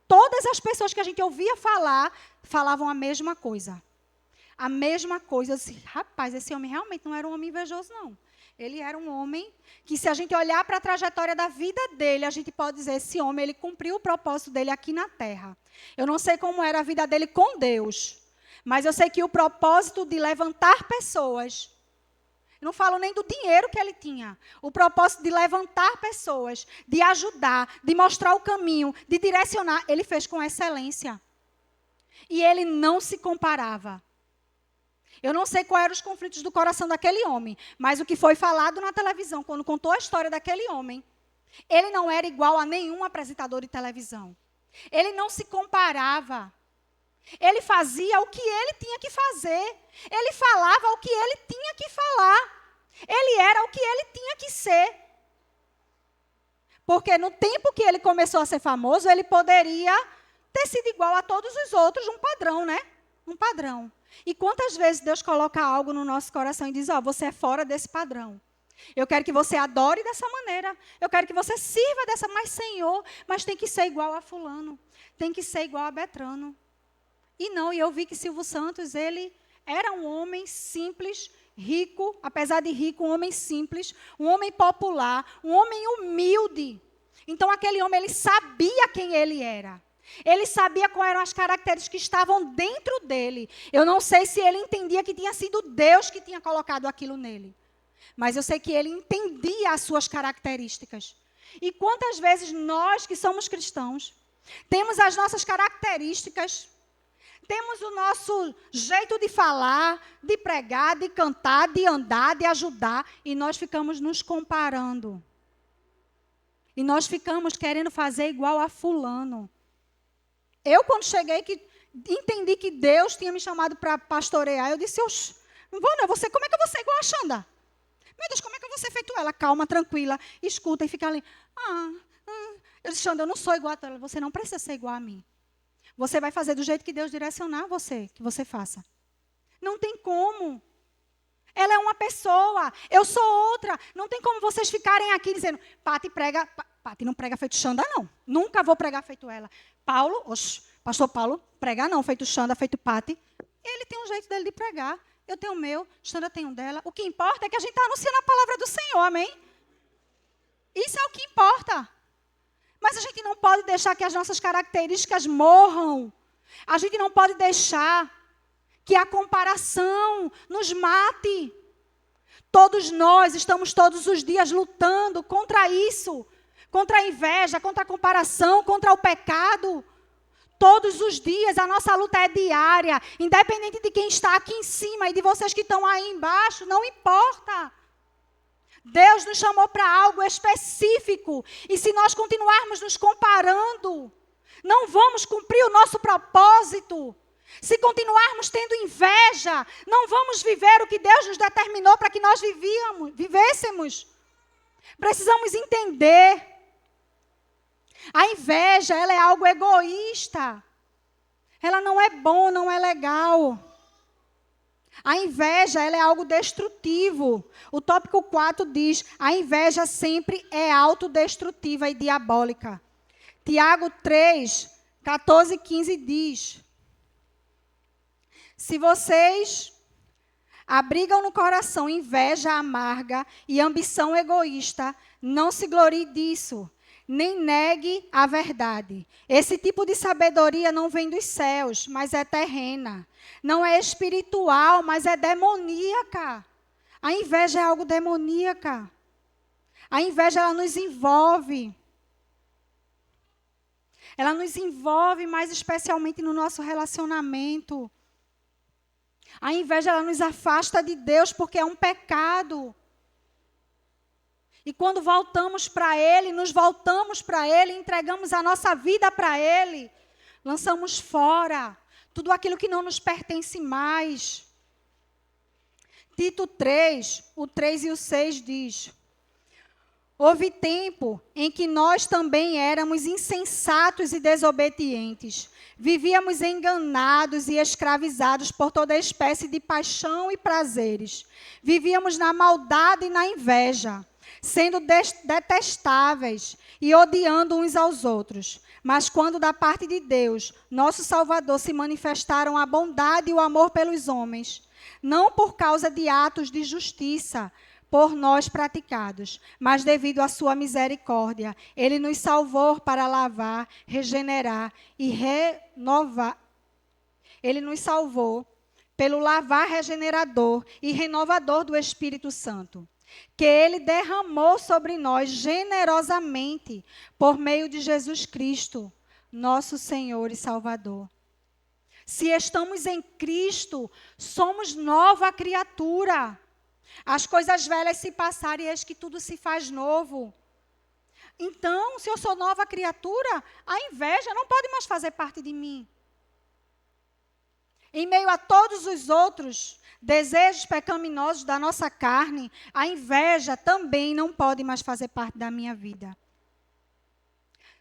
Todas as pessoas que a gente ouvia falar, falavam a mesma coisa. A mesma coisa. Eu disse, rapaz, esse homem realmente não era um homem invejoso, não. Ele era um homem que, se a gente olhar para a trajetória da vida dele, a gente pode dizer, esse homem, ele cumpriu o propósito dele aqui na terra. Eu não sei como era a vida dele com Deus, mas eu sei que o propósito de levantar pessoas, Eu não falo nem do dinheiro que ele tinha. O propósito de levantar pessoas, de ajudar, de mostrar o caminho, de direcionar, ele fez com excelência. E ele não se comparava. Eu não sei quais eram os conflitos do coração daquele homem, mas o que foi falado na televisão, quando contou a história daquele homem, ele não era igual a nenhum apresentador de televisão. Ele não se comparava. Ele fazia o que ele tinha que fazer. Ele falava o que ele tinha que falar. Ele era o que ele tinha que ser. Porque no tempo que ele começou a ser famoso, ele poderia ter sido igual a todos os outros, um padrão, né? Um padrão. E quantas vezes Deus coloca algo no nosso coração e diz, você é fora desse padrão. Eu quero que você adore dessa maneira. Eu quero que você sirva dessa, mas Senhor, mas tem que ser igual a fulano. Tem que ser igual a Betrano. E eu vi que Silvio Santos, ele era um homem simples, rico, apesar de rico, um homem simples, um homem popular, um homem humilde. Então aquele homem, ele sabia quem ele era. Ele sabia quais eram as características que estavam dentro dele. Eu não sei se ele entendia que tinha sido Deus que tinha colocado aquilo nele. Mas eu sei que ele entendia as suas características. E quantas vezes nós que somos cristãos, temos as nossas características, temos o nosso jeito de falar, de pregar, de cantar, de andar, de ajudar, e nós ficamos nos comparando. E nós ficamos querendo fazer igual a fulano. Eu, quando cheguei, entendi que Deus tinha me chamado para pastorear, eu disse, não vou não, como é que eu vou ser igual a Xanda? Meu Deus, como é que eu vou ser feito ela? Calma, tranquila, escuta e fica ali. Eu disse, Xanda, eu não sou igual a ela, você não precisa ser igual a mim. Você vai fazer do jeito que Deus direcionar você, que você faça. Não tem como. Ela é uma pessoa, eu sou outra. Não tem como vocês ficarem aqui dizendo, Pati prega, Pati não prega feito Xanda, não. Nunca vou pregar feito ela. Pastor Paulo, pregar não, feito Xanda, feito Pati. Ele tem um jeito dele de pregar. Eu tenho o meu, Xanda tem um dela. O que importa é que a gente está anunciando a palavra do Senhor, amém? Isso é o que importa. Mas a gente não pode deixar que as nossas características morram. A gente não pode deixar que a comparação nos mate. Todos nós estamos todos os dias lutando contra isso. Contra a inveja, contra a comparação, contra o pecado. Todos os dias, a nossa luta é diária. Independente de quem está aqui em cima e de vocês que estão aí embaixo, não importa. Deus nos chamou para algo específico. E se nós continuarmos nos comparando, não vamos cumprir o nosso propósito. Se continuarmos tendo inveja, não vamos viver o que Deus nos determinou para que nós vivêssemos. Precisamos entender. A inveja, ela é algo egoísta. Ela não é bom, não é legal. A inveja, ela é algo destrutivo. O tópico 4 diz, a inveja sempre é autodestrutiva e diabólica. Tiago 3, 14 e 15 diz, se vocês abrigam no coração inveja amarga e ambição egoísta, não se glorie disso, nem negue a verdade. Esse tipo de sabedoria não vem dos céus, mas é terrena. Não é espiritual, mas é demoníaca. A inveja é algo demoníaca. A inveja, ela nos envolve. Ela nos envolve mais especialmente no nosso relacionamento. A inveja, ela nos afasta de Deus porque é um pecado. E quando voltamos para Ele, nos voltamos para Ele, entregamos a nossa vida para Ele, lançamos fora tudo aquilo que não nos pertence mais. Tito 3, o 3 e o 6 diz, houve tempo em que nós também éramos insensatos e desobedientes. Vivíamos enganados e escravizados por toda espécie de paixão e prazeres. Vivíamos na maldade e na inveja, sendo detestáveis e odiando uns aos outros. Mas quando da parte de Deus, nosso Salvador, se manifestaram a bondade e o amor pelos homens, não por causa de atos de justiça por nós praticados, mas devido à sua misericórdia, Ele nos salvou para lavar, regenerar e renovar. Ele nos salvou pelo lavar regenerador e renovador do Espírito Santo, que Ele derramou sobre nós generosamente por meio de Jesus Cristo, nosso Senhor e Salvador. Se estamos em Cristo, somos nova criatura. As coisas velhas se passaram e eis que tudo se faz novo. Então, se eu sou nova criatura, a inveja não pode mais fazer parte de mim. Em meio a todos os outros desejos pecaminosos da nossa carne, a inveja também não pode mais fazer parte da minha vida.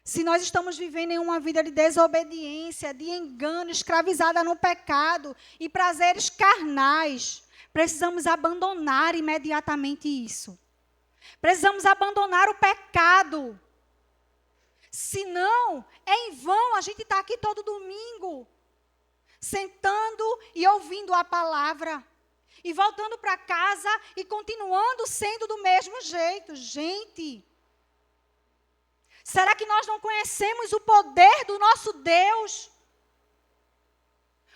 Se nós estamos vivendo em uma vida de desobediência, de engano, escravizada no pecado e prazeres carnais, precisamos abandonar imediatamente isso. Precisamos abandonar o pecado. Senão, é em vão a gente estar aqui todo domingo, sentando e ouvindo a palavra, e voltando para casa e continuando sendo do mesmo jeito. Gente, será que nós não conhecemos o poder do nosso Deus?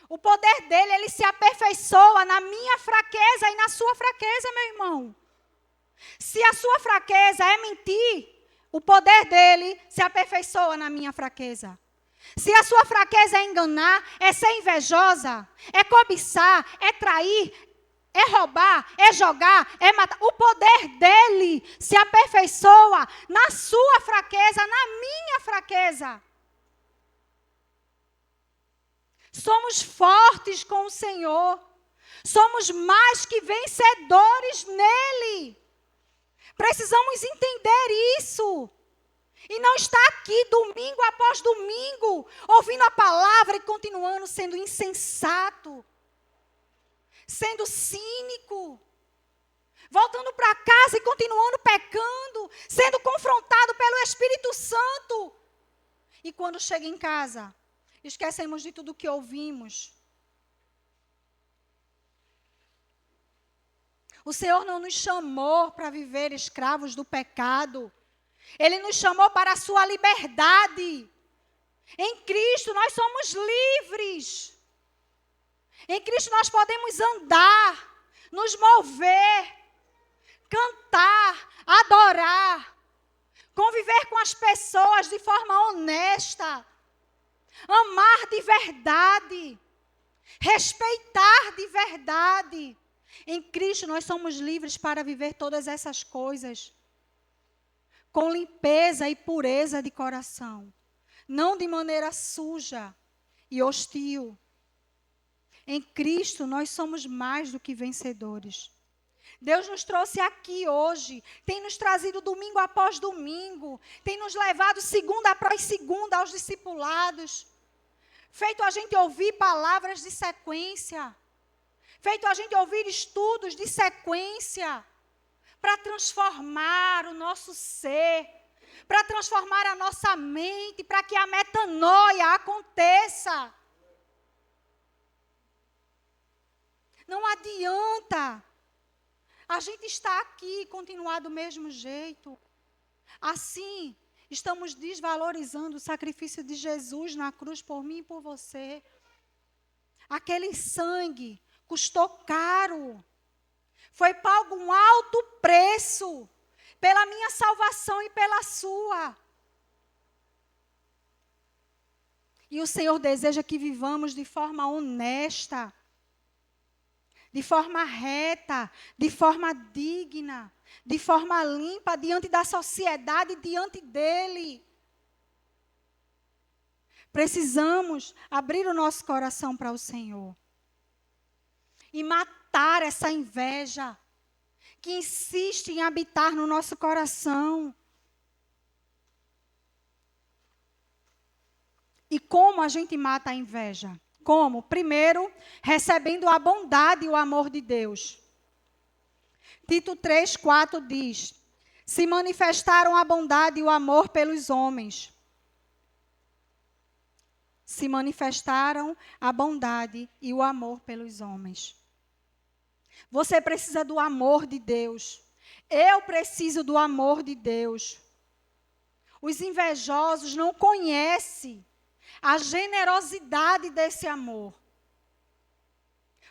O poder dele, ele se aperfeiçoa na minha fraqueza e na sua fraqueza, meu irmão. Se a sua fraqueza é mentir, o poder dele se aperfeiçoa na minha fraqueza. Se a sua fraqueza é enganar, é ser invejosa, é cobiçar, é trair, é roubar, é jogar, é matar, o poder dele se aperfeiçoa na sua fraqueza, na minha fraqueza. Somos fortes com o Senhor. Somos mais que vencedores nele. Precisamos entender isso. E não estar aqui domingo após domingo, ouvindo a palavra e continuando sendo insensato, sendo cínico, voltando para casa e continuando pecando, sendo confrontado pelo Espírito Santo. E quando chega em casa, esquecemos de tudo que ouvimos. O Senhor não nos chamou para viver escravos do pecado. Ele nos chamou para a sua liberdade. Em Cristo nós somos livres. Em Cristo nós podemos andar, nos mover, cantar, adorar, conviver com as pessoas de forma honesta, amar de verdade, respeitar de verdade. Em Cristo nós somos livres para viver todas essas coisas com limpeza e pureza de coração, não de maneira suja e hostil. Em Cristo nós somos mais do que vencedores. Deus nos trouxe aqui hoje, tem nos trazido domingo após domingo, tem nos levado segunda após segunda aos discipulados, feito a gente ouvir palavras de sequência, feito a gente ouvir estudos de sequência, para transformar o nosso ser, para transformar a nossa mente, para que a metanoia aconteça. Não adianta a gente estar aqui e continuar do mesmo jeito. Assim, estamos desvalorizando o sacrifício de Jesus na cruz por mim e por você. Aquele sangue custou caro. Foi pago um alto preço pela minha salvação e pela sua. E o Senhor deseja que vivamos de forma honesta, de forma reta, de forma digna, de forma limpa, diante da sociedade, diante dEle. Precisamos abrir o nosso coração para o Senhor e matar essa inveja que insiste em habitar no nosso coração. E como a gente mata a inveja? Como? Primeiro, recebendo a bondade e o amor de Deus. Tito 3:4 diz: se manifestaram a bondade e o amor pelos homens. Se manifestaram a bondade e o amor pelos homens. Você precisa do amor de Deus. Eu preciso do amor de Deus. Os invejosos não conhecem a generosidade desse amor.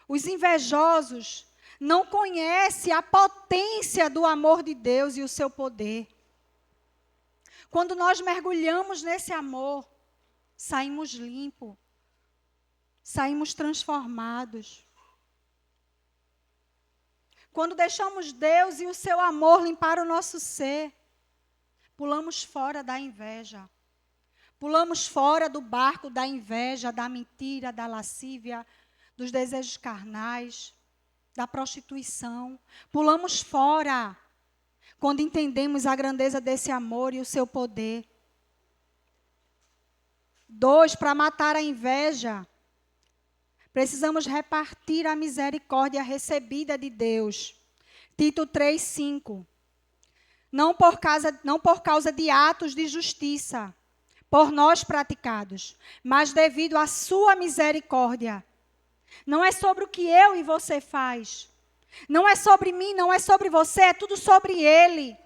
Os invejosos não conhecem a potência do amor de Deus e o seu poder. Quando nós mergulhamos nesse amor, saímos limpos, saímos transformados. Quando deixamos Deus e o seu amor limpar o nosso ser, pulamos fora da inveja. Pulamos fora do barco da inveja, da mentira, da lascívia, dos desejos carnais, da prostituição. Pulamos fora quando entendemos a grandeza desse amor e o seu poder. 2, para matar a inveja, precisamos repartir a misericórdia recebida de Deus. Tito 3:5. Não por causa de atos de justiça, por nós praticados, mas devido à sua misericórdia. Não é sobre o que eu e você faz. Não é sobre mim, não é sobre você, é tudo sobre Ele.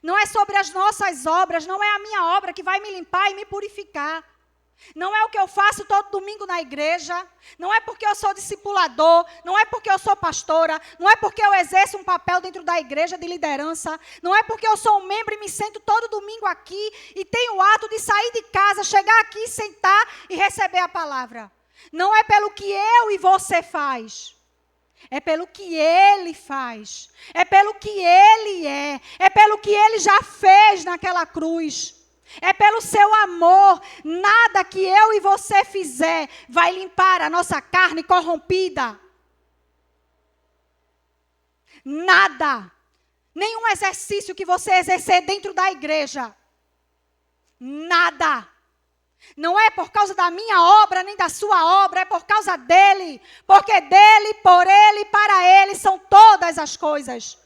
Não é sobre as nossas obras, não é a minha obra que vai me limpar e me purificar. Não é o que eu faço todo domingo na igreja, não é porque eu sou discipulador, não é porque eu sou pastora, não é porque eu exerço um papel dentro da igreja de liderança, não é porque eu sou um membro e me sento todo domingo aqui e tenho o ato de sair de casa, chegar aqui, sentar e receber a palavra. Não é pelo que eu e você faz. É pelo que Ele faz. É pelo que Ele é. É pelo que Ele já fez naquela cruz. É pelo seu amor. Nada que eu e você fizer vai limpar a nossa carne corrompida. Nada. Nenhum exercício que você exercer dentro da igreja. Nada. Não é por causa da minha obra, nem da sua obra, é por causa dele. Porque dele, por ele e para ele são todas as coisas.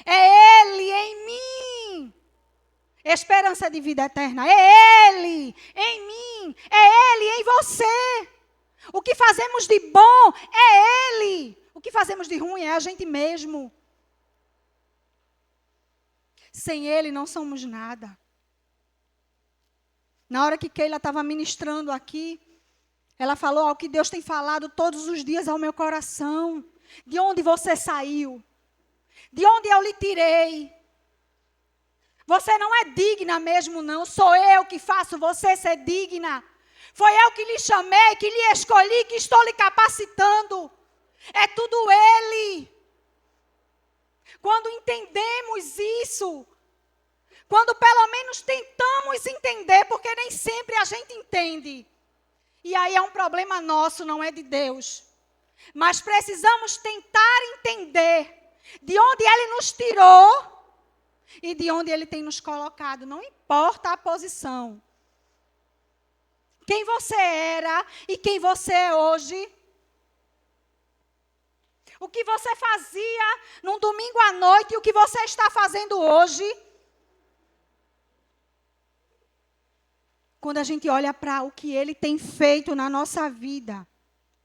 É ele em mim. Esperança de vida eterna. É ele em mim. É ele em você. O que fazemos de bom é ele. O que fazemos de ruim é a gente mesmo. Sem ele não somos nada. Na hora que Keila estava ministrando aqui, ela falou ao que Deus tem falado todos os dias ao meu coração. De onde você saiu? De onde eu lhe tirei? Você não é digna mesmo, não. Sou eu que faço você ser digna. Foi eu que lhe chamei, que lhe escolhi, que estou lhe capacitando. É tudo Ele. Quando entendemos isso, quando pelo menos tentamos entender, porque nem sempre a gente entende. E aí é um problema nosso, não é de Deus. Mas precisamos tentar entender de onde Ele nos tirou e de onde Ele tem nos colocado. Não importa a posição. Quem você era e quem você é hoje. O que você fazia num domingo à noite e o que você está fazendo hoje. Quando a gente olha para o que Ele tem feito na nossa vida,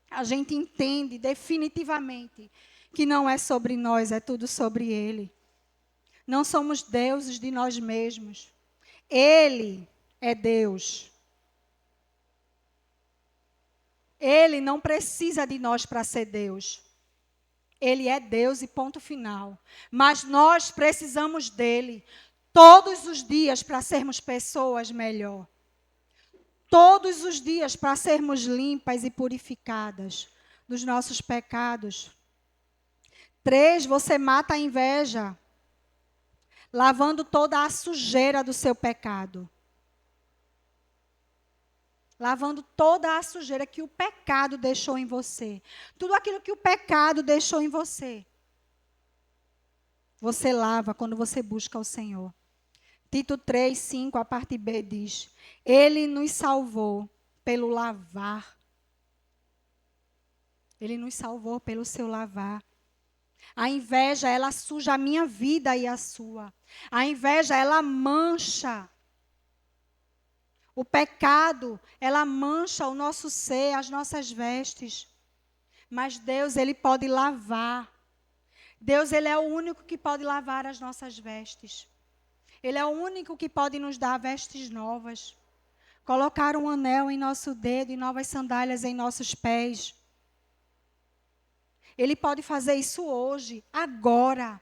a gente entende definitivamente que não é sobre nós, é tudo sobre Ele. Não somos deuses de nós mesmos. Ele é Deus. Ele não precisa de nós para ser Deus. Ele é Deus e ponto final. Mas nós precisamos dele todos os dias para sermos pessoas melhor. Todos os dias para sermos limpas e purificadas dos nossos pecados. 3, você mata a inveja, lavando toda a sujeira do seu pecado. Lavando toda a sujeira que o pecado deixou em você. Tudo aquilo que o pecado deixou em você. Você lava quando você busca o Senhor. Tito 3:5, a parte B diz: Ele nos salvou pelo lavar. Ele nos salvou pelo seu lavar. A inveja, ela suja a minha vida e a sua. A inveja, ela mancha. O pecado, ela mancha o nosso ser, as nossas vestes. Mas Deus, Ele pode lavar. Deus, Ele é o único que pode lavar as nossas vestes. Ele é o único que pode nos dar vestes novas. Colocar um anel em nosso dedo e novas sandálias em nossos pés. Ele pode fazer isso hoje, agora.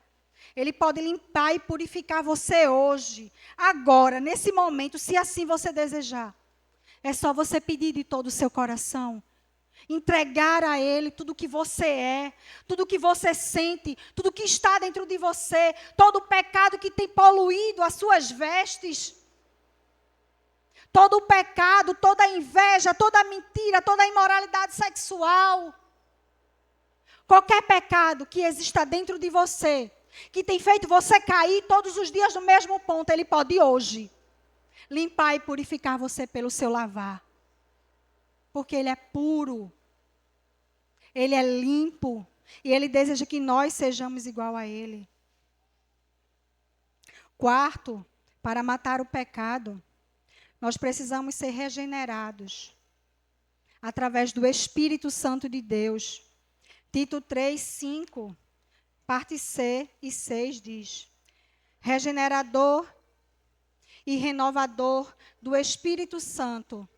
Ele pode limpar e purificar você hoje, agora, nesse momento, se assim você desejar. É só você pedir de todo o seu coração. Entregar a Ele tudo que você é, tudo que você sente, tudo que está dentro de você, todo o pecado que tem poluído as suas vestes. Todo o pecado, toda a inveja, toda a mentira, toda a imoralidade sexual. Qualquer pecado que exista dentro de você, que tem feito você cair todos os dias no mesmo ponto, Ele pode hoje limpar e purificar você pelo seu lavar. Porque Ele é puro. Ele é limpo. E Ele deseja que nós sejamos igual a Ele. Quarto, para matar o pecado, nós precisamos ser regenerados através do Espírito Santo de Deus. Tito 3, 5, parte C e 6 diz: regenerador e renovador do Espírito Santo,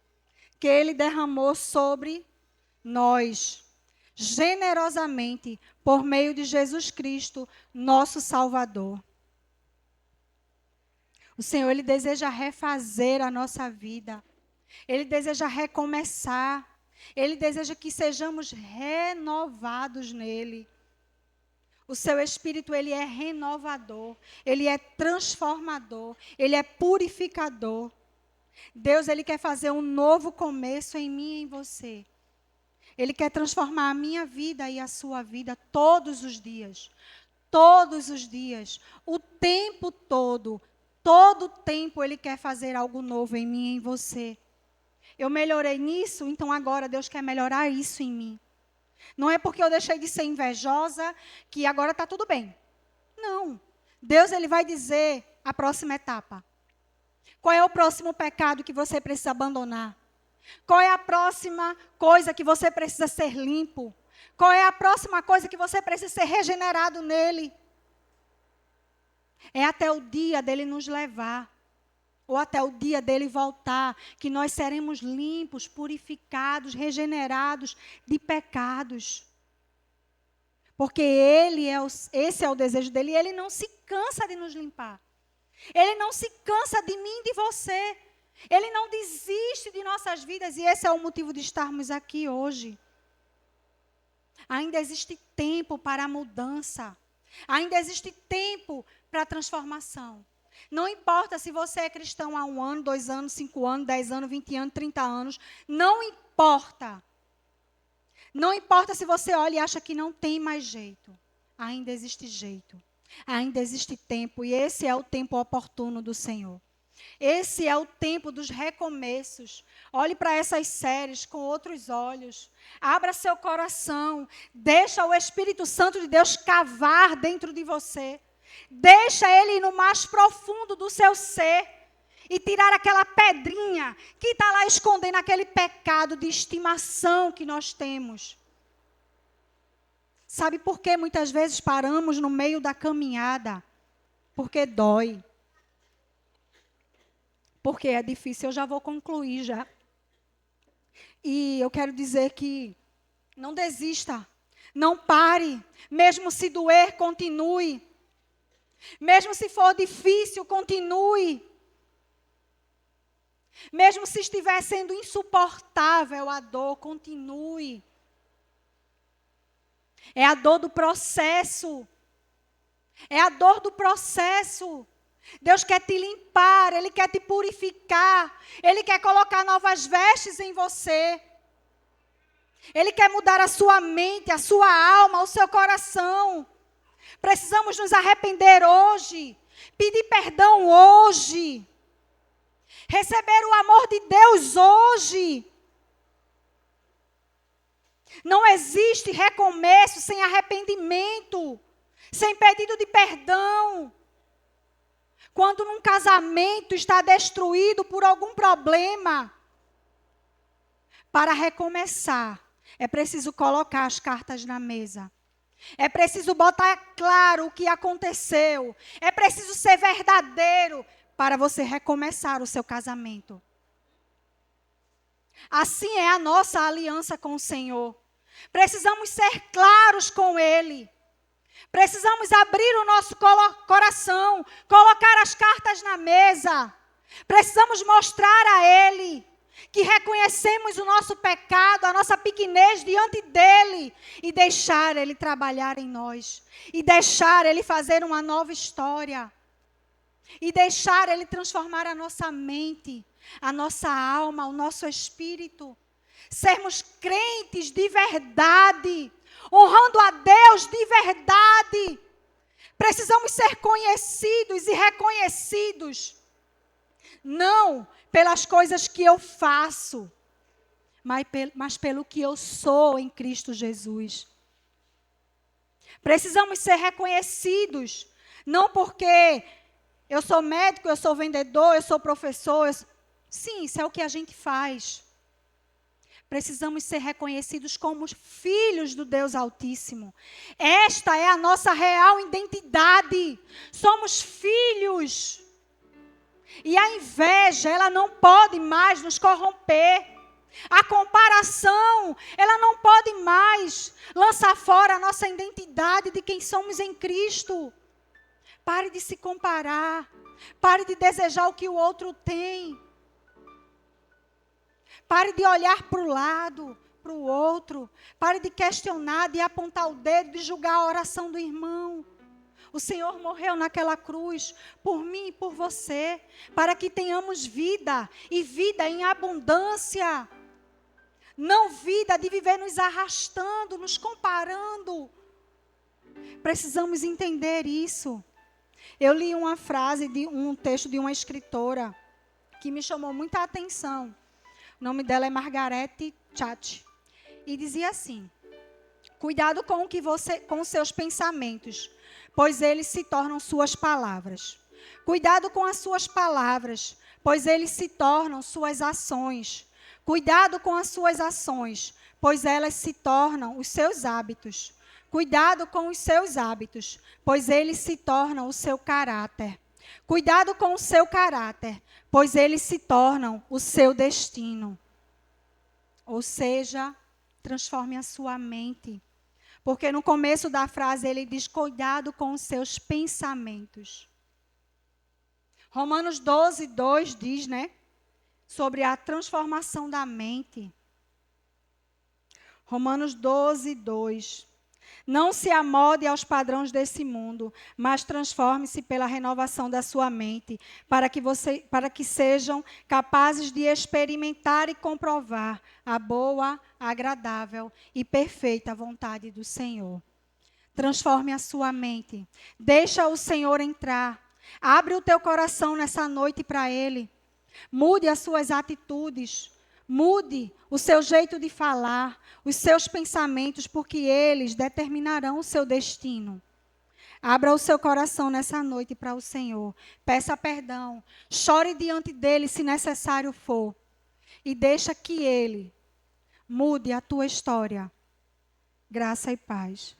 que Ele derramou sobre nós, generosamente, por meio de Jesus Cristo, nosso Salvador. O Senhor, Ele deseja refazer a nossa vida. Ele deseja recomeçar. Ele deseja que sejamos renovados nele. O seu Espírito, Ele é renovador. Ele é transformador. Ele é purificador. Deus, Ele quer fazer um novo começo em mim e em você. Ele quer transformar a minha vida e a sua vida todos os dias. Todos os dias. O tempo todo. Todo o tempo Ele quer fazer algo novo em mim e em você. Eu melhorei nisso, então agora Deus quer melhorar isso em mim. Não é porque eu deixei de ser invejosa que agora está tudo bem. Não. Deus, Ele vai dizer a próxima etapa. Qual é o próximo pecado que você precisa abandonar? Qual é a próxima coisa que você precisa ser limpo? Qual é a próxima coisa que você precisa ser regenerado nele? É até o dia dele nos levar. Ou até o dia dele voltar, que nós seremos limpos, purificados, regenerados de pecados. Porque esse é o desejo dele, e ele não se cansa de nos limpar. Ele não se cansa de mim e de você. Ele não desiste de nossas vidas, e esse é o motivo de estarmos aqui hoje. Ainda existe tempo para a mudança. Ainda existe tempo para a transformação. Não importa se você é cristão há 1 ano, 2 anos, 5 anos, 10 anos, 20 anos, 30 anos. Não importa. Não importa se você olha e acha que não tem mais jeito. Ainda existe jeito. Ainda existe tempo. E esse é o tempo oportuno do Senhor. Esse é o tempo dos recomeços. Olhe para essas séries com outros olhos. Abra seu coração. Deixa o Espírito Santo de Deus cavar dentro de você. Deixa Ele ir no mais profundo do seu ser e tirar aquela pedrinha que está lá escondendo aquele pecado de estimação que nós temos. Sabe por que muitas vezes paramos no meio da caminhada? Porque dói. Porque é difícil. Eu já vou concluir já. E eu quero dizer que não desista. Não pare. Mesmo se doer, continue. Mesmo se for difícil, continue. Mesmo se estiver sendo insuportável a dor, continue. É a dor do processo. É a dor do processo. Deus quer te limpar, Ele quer te purificar. Ele quer colocar novas vestes em você. Ele quer mudar a sua mente, a sua alma, o seu coração. Precisamos nos arrepender hoje, pedir perdão hoje, receber o amor de Deus hoje. Não existe recomeço sem arrependimento, sem pedido de perdão. Quando num casamento está destruído por algum problema, para recomeçar, é preciso colocar as cartas na mesa. É preciso botar claro o que aconteceu. É preciso ser verdadeiro para você recomeçar o seu casamento. Assim é a nossa aliança com o Senhor. Precisamos ser claros com Ele. Precisamos abrir o nosso coração, colocar as cartas na mesa. Precisamos mostrar a Ele que reconhecemos o nosso pecado, a nossa pequenez diante dEle e deixar Ele trabalhar em nós. E deixar Ele fazer uma nova história. E deixar Ele transformar a nossa mente, a nossa alma, o nosso espírito. Sermos crentes de verdade, honrando a Deus de verdade. Precisamos ser conhecidos e reconhecidos. Não pelas coisas que eu faço, mas pelo que eu sou em Cristo Jesus. Precisamos ser reconhecidos, não porque eu sou médico, eu sou vendedor, eu sou professor. Sim, isso é o que a gente faz. Precisamos ser reconhecidos como filhos do Deus Altíssimo. Esta é a nossa real identidade. Somos filhos. E a inveja, ela não pode mais nos corromper. A comparação, ela não pode mais lançar fora a nossa identidade de quem somos em Cristo. Pare de se comparar. Pare de desejar o que o outro tem. Pare de olhar para o lado, para o outro. Pare de questionar, de apontar o dedo, de julgar a oração do irmão. O Senhor morreu naquela cruz por mim e por você, para que tenhamos vida, e vida em abundância. Não vida de viver nos arrastando, nos comparando. Precisamos entender isso. Eu li uma frase de um texto de uma escritora que me chamou muita atenção. O nome dela é Margaret Chat. E dizia assim: cuidado com com os seus pensamentos, pois eles se tornam suas palavras. Cuidado com as suas palavras, pois eles se tornam suas ações. Cuidado com as suas ações, pois elas se tornam os seus hábitos. Cuidado com os seus hábitos, pois eles se tornam o seu caráter. Cuidado com o seu caráter, pois eles se tornam o seu destino. Ou seja, transforme a sua mente. Porque no começo da frase ele diz: cuidado com os seus pensamentos. Romanos 12, 2 diz, sobre a transformação da mente. Romanos 12, 2. Não se amolde aos padrões desse mundo, mas transforme-se pela renovação da sua mente, para que sejam capazes de experimentar e comprovar a boa, agradável e perfeita vontade do Senhor. Transforme a sua mente. Deixa o Senhor entrar. Abre o teu coração nessa noite para Ele. Mude as suas atitudes. Mude o seu jeito de falar, os seus pensamentos, porque eles determinarão o seu destino. Abra o seu coração nessa noite para o Senhor. Peça perdão. Chore diante dEle, se necessário for. E deixa que Ele mude a tua história. Graça e paz.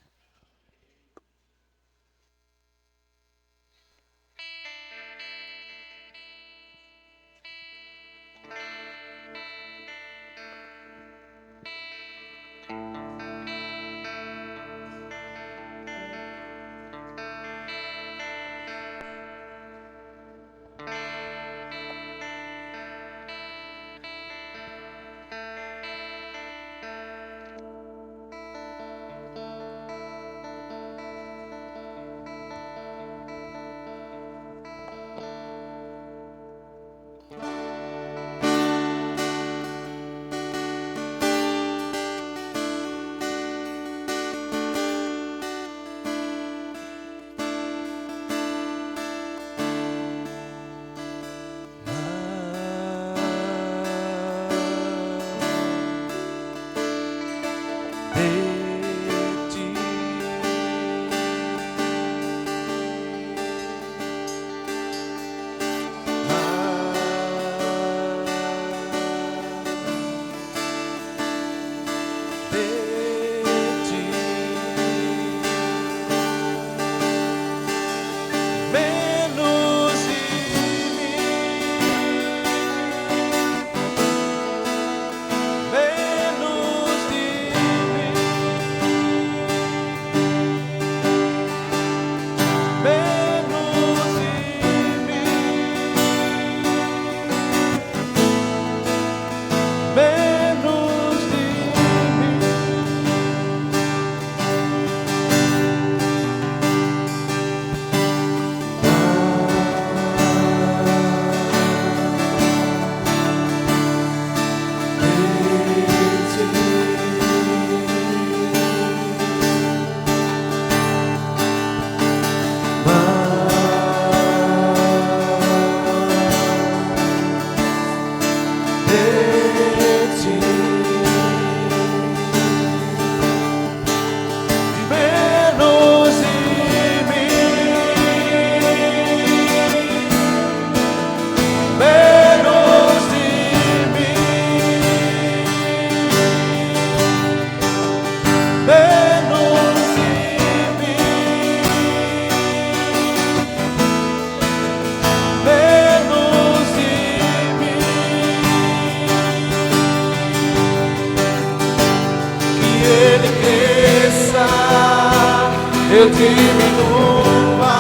eu diminua,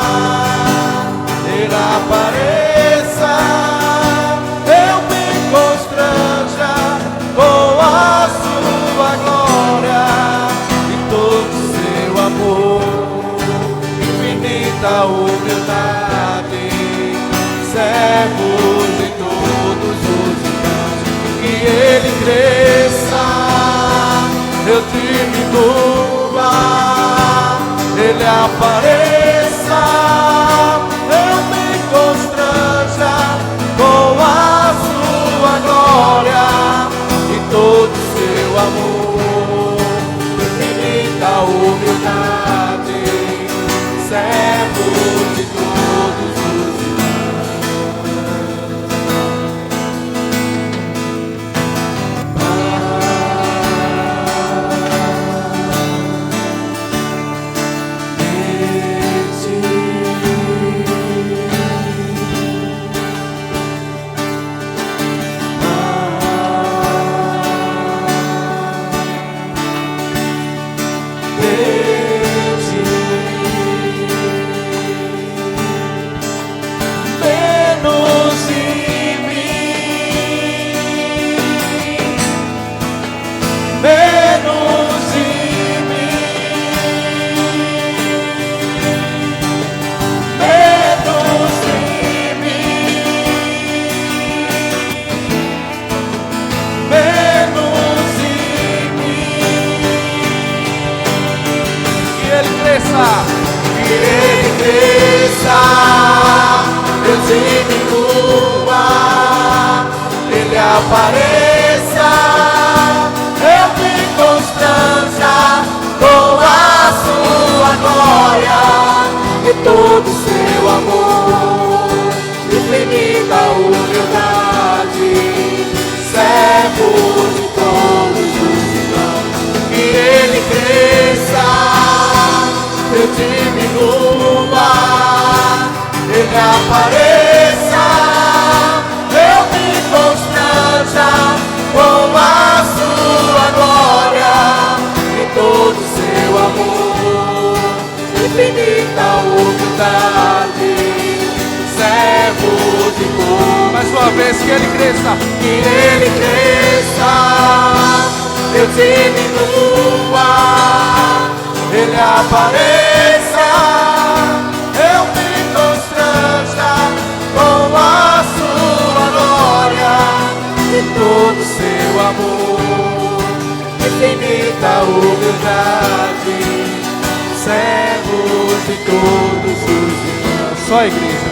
Ele apareça, eu me constranja com a sua glória e todo seu amor, infinita humildade, servos de todos os irmãos, que Ele cresça, eu diminua, Ele apareça, eu me constranja com a sua glória e todo seu amor, infinita humildade, servo de todos os apareça, eu me constranja com a sua glória e todo seu amor, infinita humildade, servo de todos os irmãos, que Ele cresça, eu diminua, Ele apareça, eu me constranja com a sua glória e todo seu amor, infinita humildade, servo de todos. Mais uma vez, que Ele cresça, eu diminua, Ele apareça, eu me constranja com a sua glória e todo seu amor, infinita humildade, servos de todos os irmãos. Só a igreja.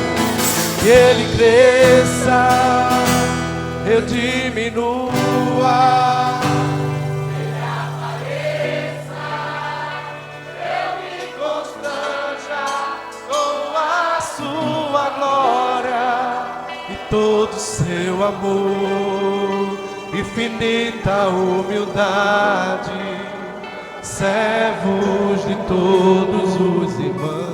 Que Ele cresça, eu diminua, Ele apareça, eu me constranja com a sua glória e todo seu amor, infinita humildade, servos de todos os irmãos.